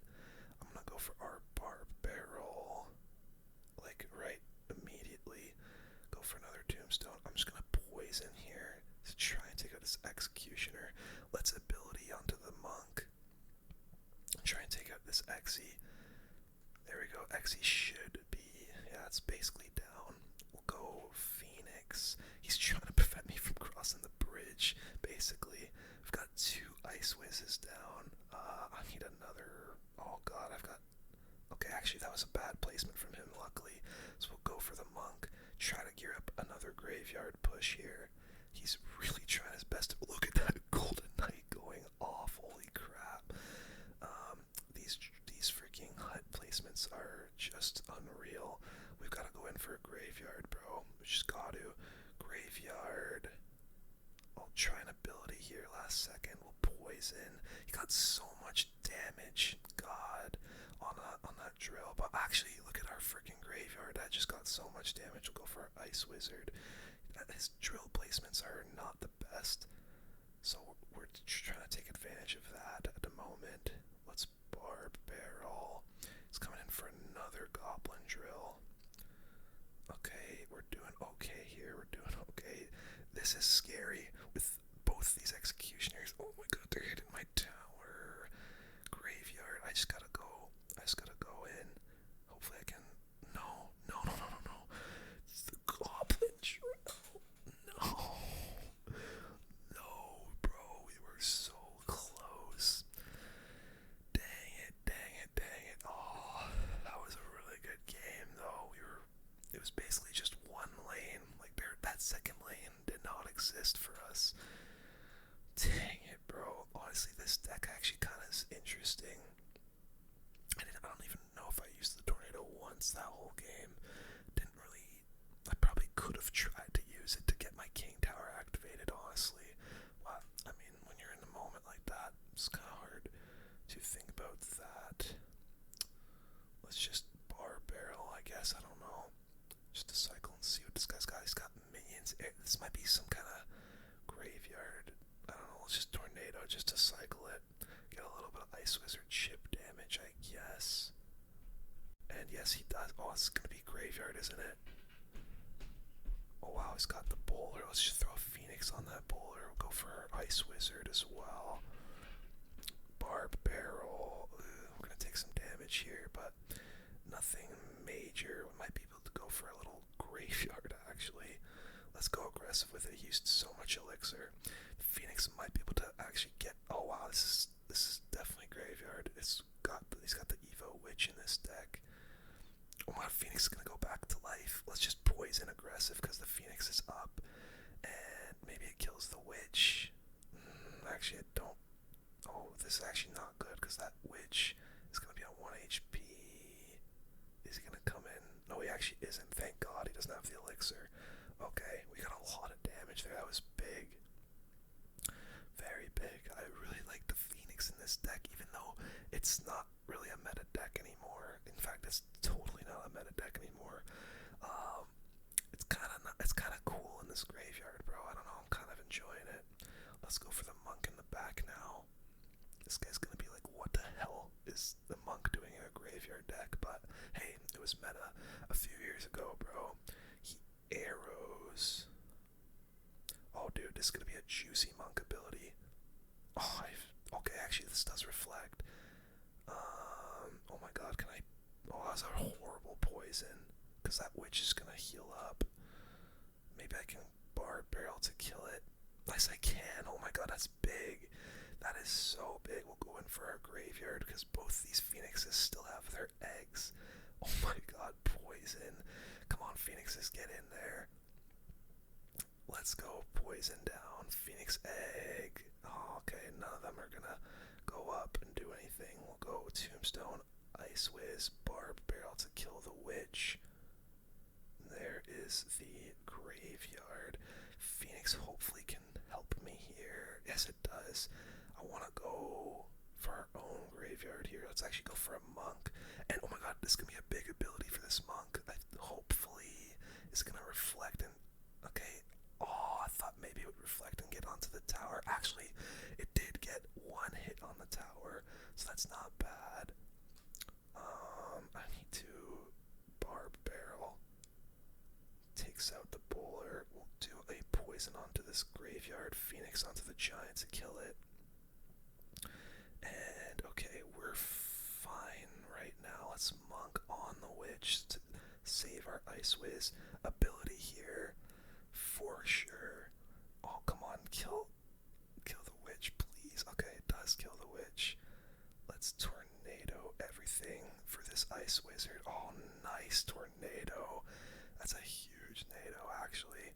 I'm gonna go for our barb barrel. Like, right immediately. Go for another tombstone. I'm just gonna poison here to try and take out this executioner. Let's ability onto the monk. Try and take out this Exy. There we go. Exy should be. Yeah, it's basically down. We'll go Phoenix. He's trying to prevent me from crossing the bridge, basically. I've got 2 ice whizzes down. I need another. Oh god, I've got. Okay, actually, that was a bad placement from him, luckily. So we'll go for the monk. Try to gear up another graveyard push here. He's really trying his best. Look at that Golden Knight going off. Holy crap. These freaking hut placements are just unreal. We've got to go in for a graveyard, bro. We just got to. Graveyard. I'll try an ability here last second. We'll poison. He got so much damage. God. On that drill. But actually, look at our freaking graveyard. That just got so much damage. We'll go for our Ice Wizard. His drill placements are not the best. So we're trying to take advantage of that at the moment. Let's barb barrel. He's coming in for another goblin drill. Okay, we're doing okay here. We're doing okay. This is scary with both these executioners. Oh my god, they're hitting my tower. Graveyard. I just gotta go in. Hopefully I can. No. The goblin drill. No, bro. We were so close. Dang it. Oh, that was a really good game, though. It was basically just one lane. Like, that second lane did not exist for us. Dang it, bro. Honestly, this deck actually kind of is interesting. I don't even know if I used the tornado once that whole game. I probably could have tried to use it to get my king tower activated, honestly. But, I mean, when you're in the moment like that, it's kind of hard to think about that. Let's just bar barrel, I guess. I don't know. Just to cycle and see what this guy's got. He's got minions. This might be some kind of graveyard. I don't know. Let's just tornado just to cycle it. Get a little bit of Ice Wizard chip damage, I guess. And yes, he does. Oh, it's going to be graveyard, isn't it? Oh wow, he's got the bowler. Let's just throw a Phoenix on that bowler. We'll go for our Ice Wizard as well. Barb barrel. We're going to take some damage here, but nothing major. We might be able to go for a little graveyard, actually. Let's go aggressive with it. He used so much elixir. Phoenix might be able to actually get. Oh wow, this is definitely graveyard. He's got the Evo Witch in this deck. Oh my, Phoenix is gonna go back to life. Let's just poison aggressive because the Phoenix is up, and maybe it kills the Witch. Actually, I don't. Oh, this is actually not good because that Witch is gonna be on 1 HP. Is he gonna come in? No, he actually isn't. Thank God he doesn't have the elixir. Okay, we got a lot of damage there. That was big. Very big. I really like the Phoenix in this deck, even though it's not really a meta deck anymore. In fact, it's totally not a meta deck anymore. It's kind of cool in this graveyard, bro. I don't know. I'm kind of enjoying it. Let's go for the monk in the back now. This guy's gonna be like, what the hell is the monk doing in a graveyard deck? But hey, it was meta a few years ago, bro. He arrows. Oh, dude, this is gonna be a juicy monk ability. Oh, okay, actually, this does reflect. Oh my god, can I? Oh, that's a horrible poison. Because that witch is gonna heal up. Maybe I can barb barrel to kill it. Yes, I can. Oh my god, that's big. That is so big. We'll go in for our graveyard because both these phoenixes still have their eggs. Oh my god, poison. Come on, phoenixes, get in there. Let's go. Poison down. Phoenix egg. Oh, okay, none of them are gonna go up and do anything. We'll go Tombstone, Ice Whiz, Barb Barrel to kill the witch. there is the graveyard. Phoenix hopefully can help me here. Yes, it does. I want to go for our own graveyard here. Let's actually go for a monk. And oh my god, this is going to be a big ability for this monk. Hopefully it's going to reflect and... Okay. Oh, I thought maybe it would reflect and get onto the tower. Actually, it did get one hit on the tower, so that's not bad. I need to barb barrel. Takes out the bowler. We'll do a poison onto this graveyard. Phoenix onto the giant to kill it. And okay, we're fine right now. Let's monk on the witch to save our Ice Wiz ability here for sure. Oh, come on, kill the witch, please. Okay, it does kill the witch. Let's tornado everything for this Ice Wizard. Oh, nice tornado. That's a huge nado, actually.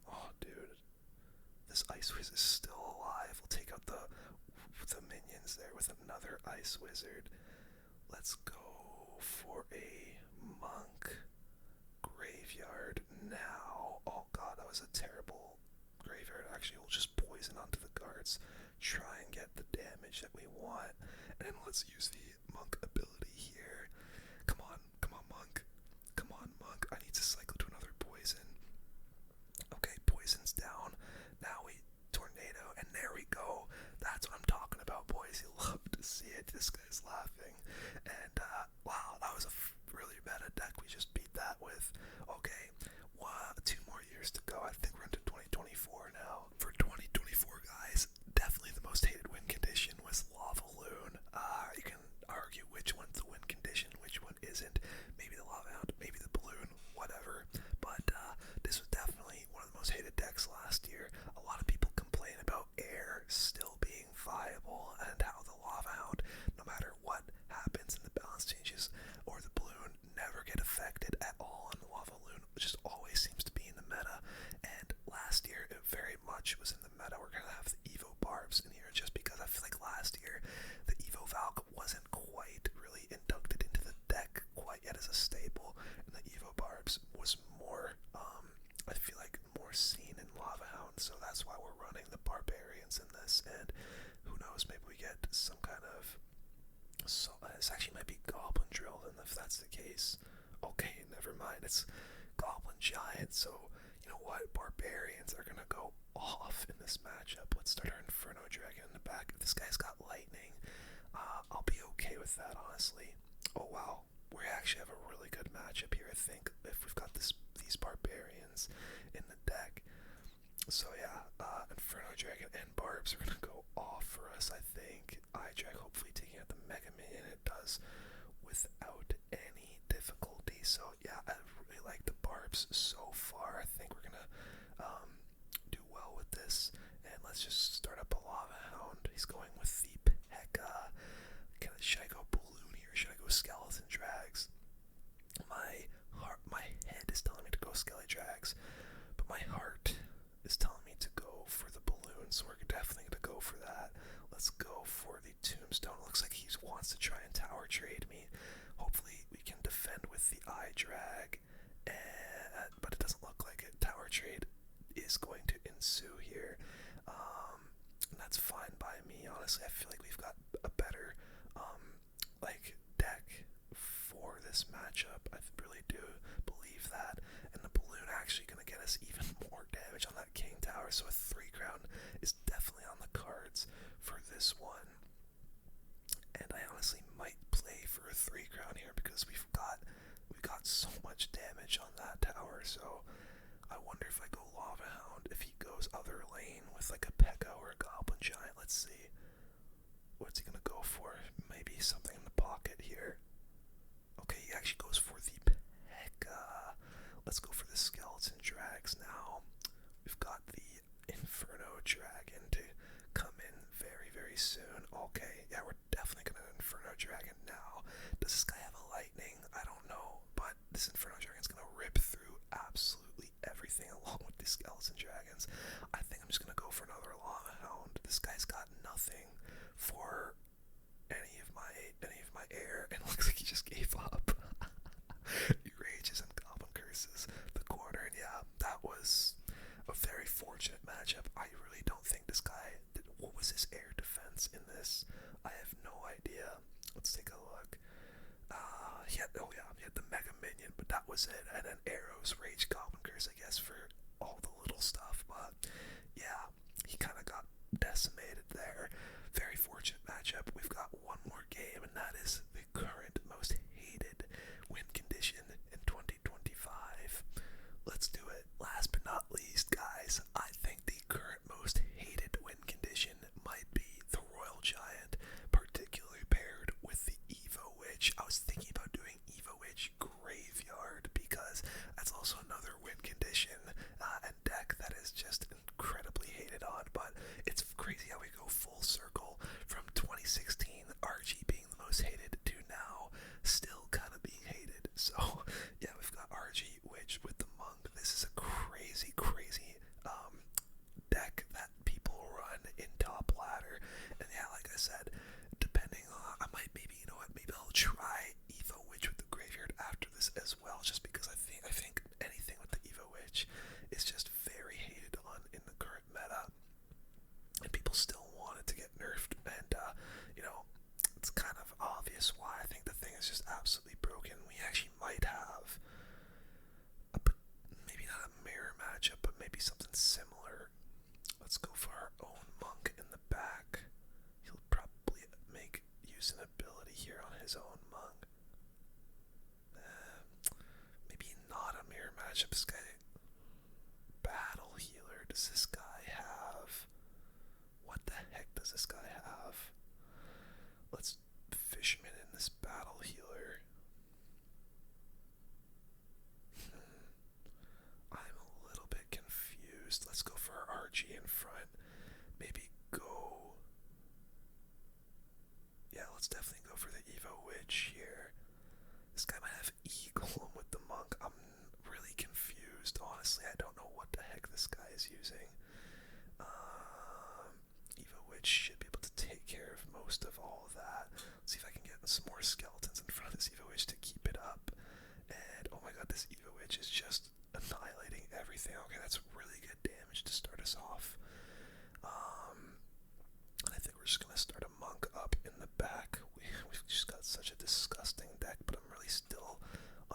Oh, dude. This Ice Wiz is still alive. We'll take out the minions there with another Ice Wizard. Let's go for a monk graveyard now. Oh god, that was a terrible graveyard. Actually, we'll just poison onto the guards, try and get the damage that we want, and then let's use the monk ability here. Come on, monk. Come on, monk. I need to cycle to another poison. Okay, poison's down. Now we tornado, and there we go. That's what I'm talking about, boys. You love to see it. This guy's laughing. And, wow, that was a really meta deck we just beat that with. Okay, 2 more years to go. I think we're into 2024 now. For 2024, guys, definitely the most hated win condition was Lava Loon. You can argue which one's the win condition, which one isn't. Maybe the Lava Hound, maybe the Balloon, whatever. But this was definitely one of the most hated decks last year. A lot of people complain about air still being viable and how the Lava Hound, no matter what happens in the balance changes or the Balloon, never get affected at all on the Lava Loon, which just always seems to be in the meta. And last year it very much was in the meta. We're gonna have the Evo Barbs in here just because I feel like last year the Evo Valk wasn't quite really inducted into the deck quite yet as a staple, and the Evo Barbs was more, I feel like more seen in Lava Hound, so that's why we're running the Barbarians in this. And who knows, maybe we get some kind of... So this actually might be Goblin Drill, and if that's the case, okay, never mind. It's Goblin Giant, so you know what? Barbarians are gonna go off in this matchup. Let's start our Inferno Dragon in the back. If this guy's got lightning, I'll be okay with that, honestly. Oh wow, we actually have a really good matchup here, I think, if we've got these Barbarians in the deck. So yeah, Inferno Dragon and Barbs are gonna go off for us, I think. iDrag hopefully taking out the Mega Minion. It does without any difficulty. So yeah, I really like the Barbs so far. I think we're gonna do well with this. And let's just start up a Lava Hound. He's going with the P.E.K.K.A. Should I go Balloon here? Should I go Skeleton Drags? My head is telling me to go Skelly Drags, but my heart is telling me to go for the Balloon, so we're definitely going to go for that. Let's go for the Tombstone. It looks like he wants to try and tower trade me. Hopefully we can defend with the iDrag, but it doesn't look like it. Tower trade is going to ensue here, and that's fine by me. Honestly, I feel like we've got a better deck for this matchup. I really do believe that, and the Balloon actually going to get us even more damage on that King Tower, so a 3 crown is definitely on the cards for this one. And I honestly might play for a 3 crown here because we've got so much damage on that tower. So I wonder if I go Lava Hound, if he goes other lane with like a P.E.K.K.A. or a Goblin Giant. Let's see. What's he gonna go for? Maybe something in the pocket here. Okay, he actually goes for the P.E.K.K.A. Let's go for the Skeleton Drags now. We've got the Inferno Dragon to come in very, very soon. Okay, yeah, we're definitely gonna Inferno Dragon now. Does this guy have a lightning? I don't know, but this Inferno Dragon's gonna rip through absolutely everything along with the Skeleton Dragons. I think I'm just gonna go for another Lava Hound. This guy's got nothing for any of my air, and it looks like he just gave up. Rages and Goblin Curses, the corner, and yeah, that was a very fortunate matchup. I really don't think this guy did, what was his air defense in this? I have no idea. Let's take a look. He had the Mega Minion, but that was it. And then Arrows, Rage, Goblin Curse, I guess, for all the little stuff. But yeah, he kind of got decimated there. Very fortunate matchup. We've got one more game, and that is the current most hated win condition in 2025. Let's do it. Last but not least, guys, I think the current most hated win condition might be the Royal Giant, particularly paired with the Evo Witch. I was thinking about doing Evo Witch Graveyard because that's also another win condition and deck that is just incredibly hated on, but it's crazy how we go full circle from 2016 RG being the most hated to now still kind of being hated. So yeah, we've got RG Witch with the Monk. This is a crazy deck that people run in top ladder, and yeah, like I said, depending on, I might maybe, you know what, maybe I'll try Evo Witch with the Graveyard after this as well, just because I think anything with the Evo Witch is just very hated on in the current meta, and people still want it to get nerfed, and you know, it's kind of obvious why. I think the thing is just absolutely broken. We actually might have maybe not a mirror matchup, but maybe something similar. Let's go for our own Monk in the back. He'll probably make use an ability here on his own Monk. Maybe not a mirror matchup. This guy, Battle Healer. Does this guy have? What the heck does this guy have? Let's fish him in this Battle Healer. I'm a little bit confused. Let's go for our RG in front. Maybe go. Yeah, let's definitely go for the Evo Witch here. This guy might have Eagle with the Monk. I'm really confused. Honestly, I don't know what the heck this guy is using. Evo Witch should be able to take care of most of all of that. Let's see if I can get some more skeletons in front of this Evo Witch to keep it up. And oh my god, this Evo Witch is just annihilating everything. Okay, that's really good damage to start us off. And I think we're just gonna start a Monk up in the back. We've just got such a disgusting deck, but I'm really still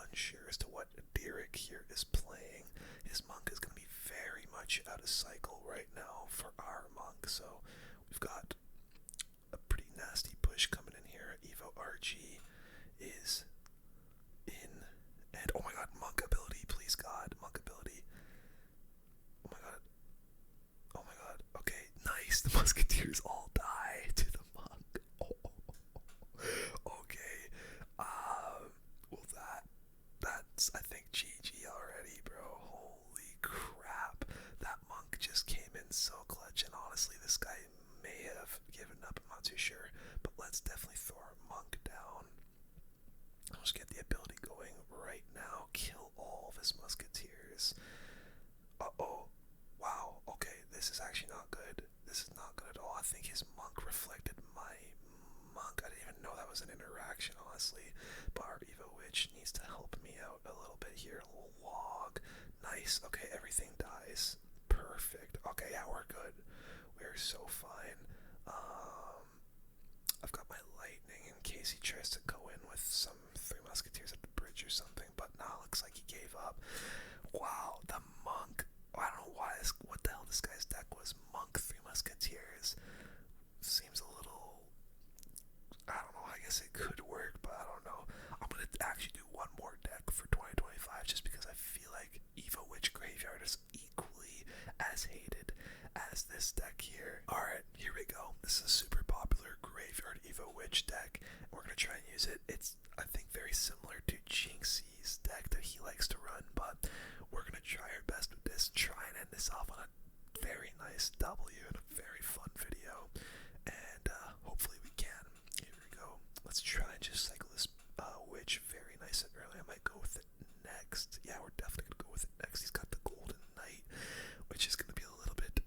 unsure as to what Derek here is playing. His Monk is gonna be very much out of cycle right now for our Monk, so we've got a pretty nasty push coming in here. Evo RG is in, and oh my god, Monk ability, please God, Monk ability. Oh my god. Oh my god. Okay, nice. The Musketeers all die to the Monk. Oh. Okay. Well that's I think GG already, bro. Holy crap. That Monk just came in so clutch, and honestly this guy may have given up, I'm not too sure. But let's definitely throw our Monk down. Let's get the ability going right now. Kill all of his Musketeers. Uh-oh. Wow. Okay, this is actually not good. This is not good at all. I think his Monk reflected my Monk. I didn't even know that was an interaction, honestly. But our Evo Witch needs to help me out a little bit here. A little log. Nice. Okay, everything dies. Perfect. Okay, yeah, we're good. We're so fine. I've got my lightning in case he tries to go in with some Three Musketeers at the bridge or something, but now looks like he gave up. Wow, the Monk. I don't know what the hell this guy's deck was. Monk, Three Musketeers. Seems a little, I don't know, I guess it could work, but I don't know. I'm gonna actually do one more deck for 2025 just because I feel like Evo Witch Graveyard is equally as hated as this deck here. Alright, here we go. This is a super popular Graveyard Evo Witch deck. We're gonna try and use it. It's, I think, very similar to Jinxie's deck that he likes to run, but we're gonna try our best with this, try and end this off on a very nice W and a very fun video, and hopefully we can. Here we go. Let's try and just cycle this Witch very nice and early. I might go with it next. Yeah, we're definitely gonna go with it next. He's got the Golden Knight, which is gonna be a little bit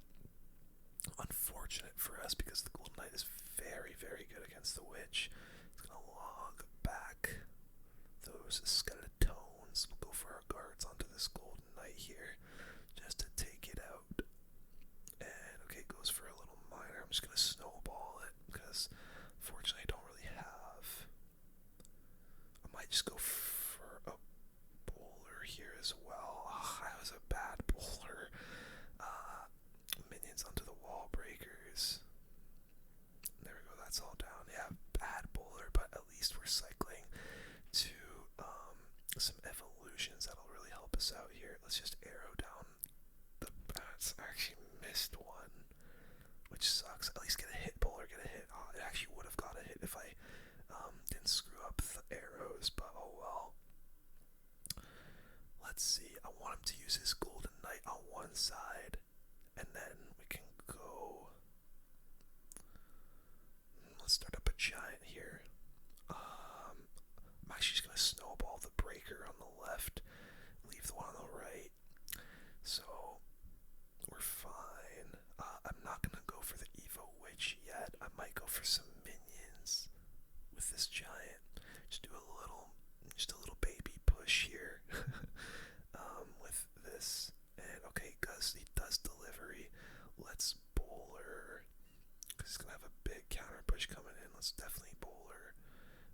unfortunate for us because the Golden Knight is very, very good against the Witch. It's gonna log back those skeleton cycling to some evolutions that'll really help us out here. Let's just arrow down the bats. I actually missed one, which sucks. At least get a hit, bowler, get a hit. Oh, it actually would have got a hit if I didn't screw up the arrows, but oh well. Let's see. I want him to use his golden knight on one side, and then we can go. Let's start up a giant here. I'm actually just gonna snowball the breaker on the left, leave the one on the right. So we're fine. I'm not gonna go for the Evo Witch yet. I might go for some minions with this giant. Just do just a little baby push here with this. And okay, Gus, he does delivery. Let's bowler, because he's gonna have a big counter push coming in. Let's definitely bowler.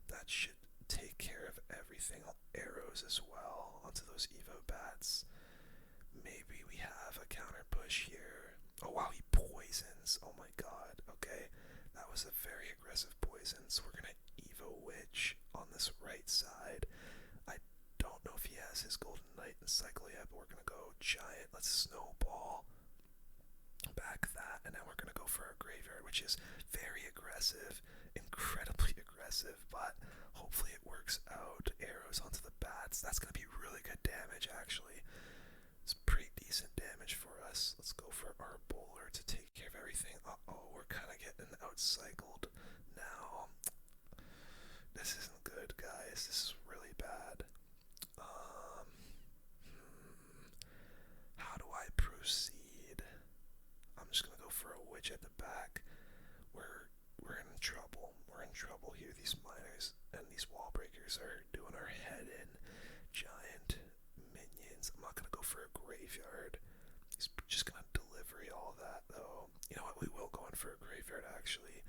That should take care of everything. Arrows as well onto those Evo bats. Maybe we have a counter push here. Oh wow, he poisons. Oh my god. Okay, that was a very aggressive poison. So we're gonna Evo Witch on this right side. I don't know if he has his golden knight and cycle yet, but we're gonna go giant. Let's snowball back that, and then we're gonna go for our graveyard, which is very aggressive, incredibly aggressive, but hopefully it works out. Arrows onto the bats. That's gonna be really good damage, actually. It's pretty decent damage for us. Let's go for our bowler to take care of everything. Uh-oh, we're kind of getting outcycled now. This isn't good, guys. This is really bad. How do I proceed? I'm just gonna go for a witch at the back. We're in trouble. We're in trouble here. These miners and these wall breakers are doing our head in. Giant minions. I'm not gonna go for a graveyard. He's just gonna delivery all that though. You know what? We will go in for a graveyard actually.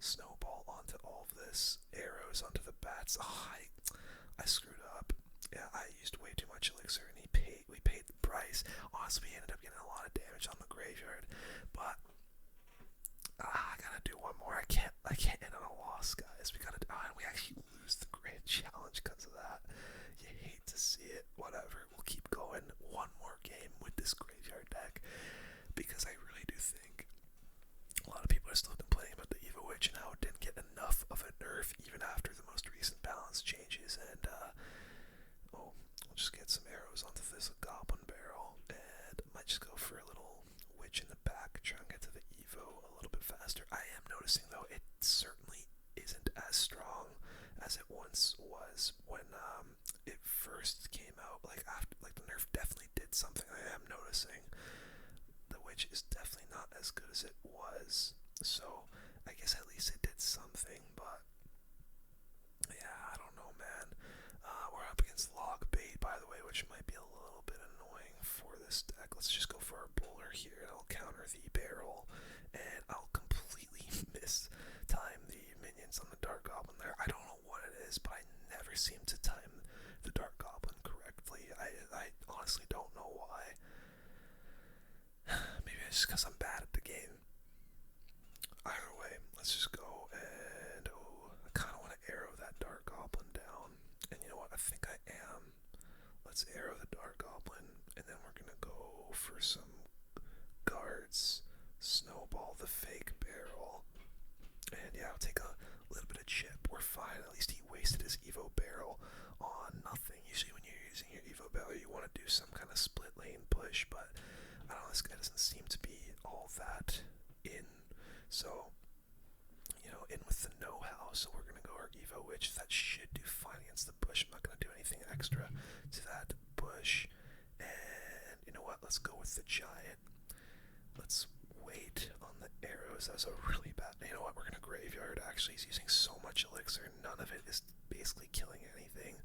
Snowball onto all of this. Arrows onto the bats. Oh, I screwed up. Yeah, I used way too much elixir, and we paid the price. Honestly, we ended up getting a lot of damage on the graveyard, but I gotta do one more. I can't end on a loss, guys. And we actually lose the grand challenge because of that. You hate to see it. Whatever. We'll keep going. One more game with this graveyard deck, because I really do think a lot of people are still complaining about the Evo Witch and how it didn't get enough of a nerf even after the most recent balance changes. And we'll just get some arrows onto this goblin barrel, and might just go for a little witch in the back, try and get to the Evo a little bit faster. I am noticing though it certainly isn't as strong as it once was when it first came out. Like the nerf definitely did something. I am noticing the witch is definitely not as good as it was. So I guess at least it did something, but yeah, I don't know, man. We're up against log bait, by the way, which might be a little bit annoying for this deck. Let's just go for our bowler here, and I'll counter the barrel, and I'll completely miss time the minions on the Dark Goblin there. I don't know what it is, but I never seem to time the Dark Goblin correctly. I honestly don't know why. Maybe it's just because I'm bad at the game. Either way, let's just go, and I kind of want to arrow that Dark Goblin down. And you know what? I think I am. Let's arrow the Dark Goblin, and then we're gonna go for some guards. Snowball the fake barrel, and yeah, I'll take a little bit of chip. We're fine. At least he wasted his Evo barrel on nothing. Usually, when you're using your Evo barrel, you want to do some kind of split lane push, but I don't know. This guy doesn't seem to be all that in. So, in with the know-how. So we're gonna go our Evo Witch. That should do fine against the bush. I'm not gonna do anything extra to that bush. And you know what? Let's go with the giant. Let's wait on the arrows. That was a really bad. You know what? We're gonna graveyard. Actually, he's using so much elixir. None of it is basically killing anything.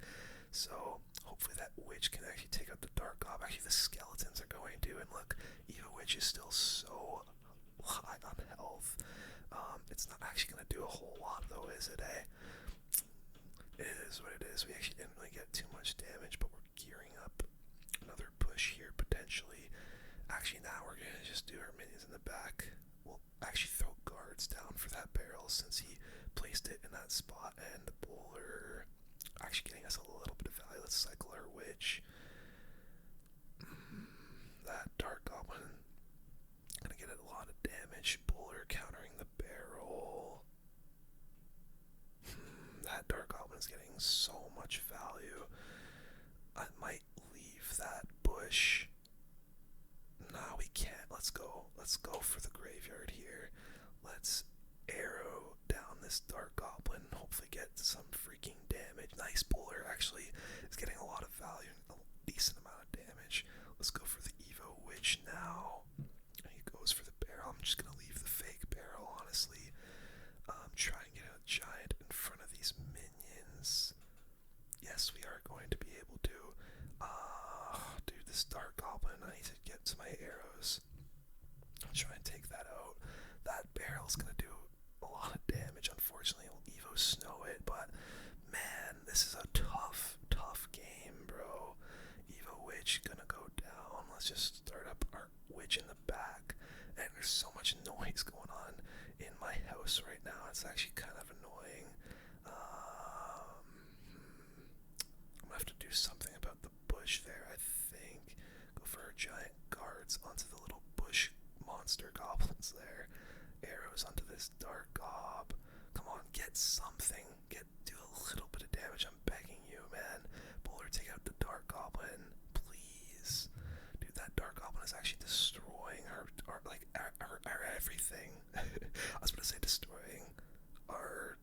So hopefully that witch can actually take out the Dark Gob. Actually, the skeletons are going to. And look, Evo Witch is still so high on health. It's not actually going to do a whole lot though, is it, eh? It is what it is. We actually didn't really get too much damage, but we're gearing up another push here potentially. Actually, now we're going to just do our minions in the back. We'll actually throw guards cards down for that barrel since he placed it in that spot, and the bowler actually getting us a little bit of value. Let's cycle our witch. That dark goblin gonna get a lot of damage. Bowler countering the barrel. That dark goblin is getting so much value. I might leave that bush. Nah, we can't. Let's go. Let's go for the graveyard here. Let's arrow down this dark goblin. Hopefully get some freaking damage. Nice bowler actually is getting a lot of value, a decent amount of damage. Let's go for the Evo Witch now. He goes for the barrel. I'm just gonna leave the fake barrel, honestly. Try and get a giant in front of these minions. Yes, we are going to be able to. Dude, this dark goblin, I need to get to my arrows. I'll try and take that out. That barrel's gonna do a lot of damage. Unfortunately, we'll Evo Snow it, but man, this is a tough game, bro. Evo Witch gonna go down. Let's just start up our witch in the back. And there's so much noise going on in my house right now. It's actually kind of annoying. I'm gonna have to do something about the bush there, I think. Go for our giant guards onto the little bush monster goblins there. Arrows onto this dark gob. Come on, get something. Do a little bit of damage. I'm begging you, man. Bowler, take out the dark goblin, please. Dude, that dark goblin is actually destroying our everything. I was gonna say destroying our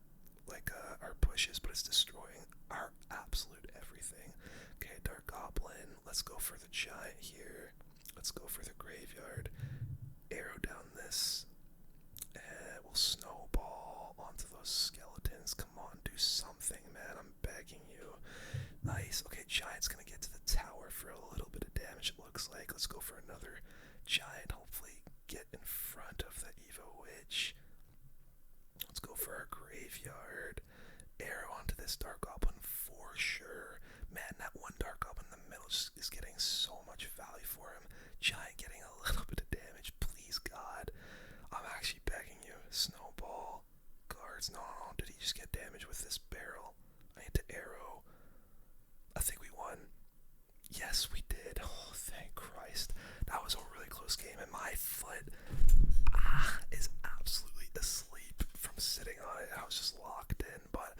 pushes, but it's destroying our absolute everything. Okay, dark goblin. Let's go for the giant here. Let's go for the graveyard. Arrow down this. And we'll snowball onto those skeletons. Come on, do something, man. I'm begging you. Nice. Okay, giant's gonna get to the tower for a little bit of damage, it looks like. Let's go for another giant. Hopefully get in front of the Evo Witch. Let's go for our graveyard. Arrow onto this dark goblin for sure. Man, that one dark goblin in the middle is getting so much value for him. Giant getting a little bit of damage. Please, God. I'm actually begging you. Snowball. Guards. No. Did he just get damage with this barrel? I need to arrow. I think we won. Yes, we did. Oh, thank Christ. That was a really close game, and my foot is absolutely asleep from sitting on it. I was just locked in, but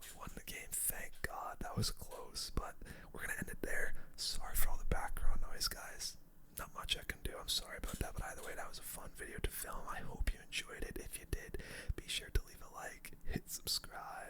we won the game. Thank God. That was close, but we're gonna end it there. Sorry for all the background noise, guys. Not much I can do. I'm sorry about that, but either way, that was a fun video to film. I hope you enjoyed it. If you did, be sure to leave a like, hit subscribe.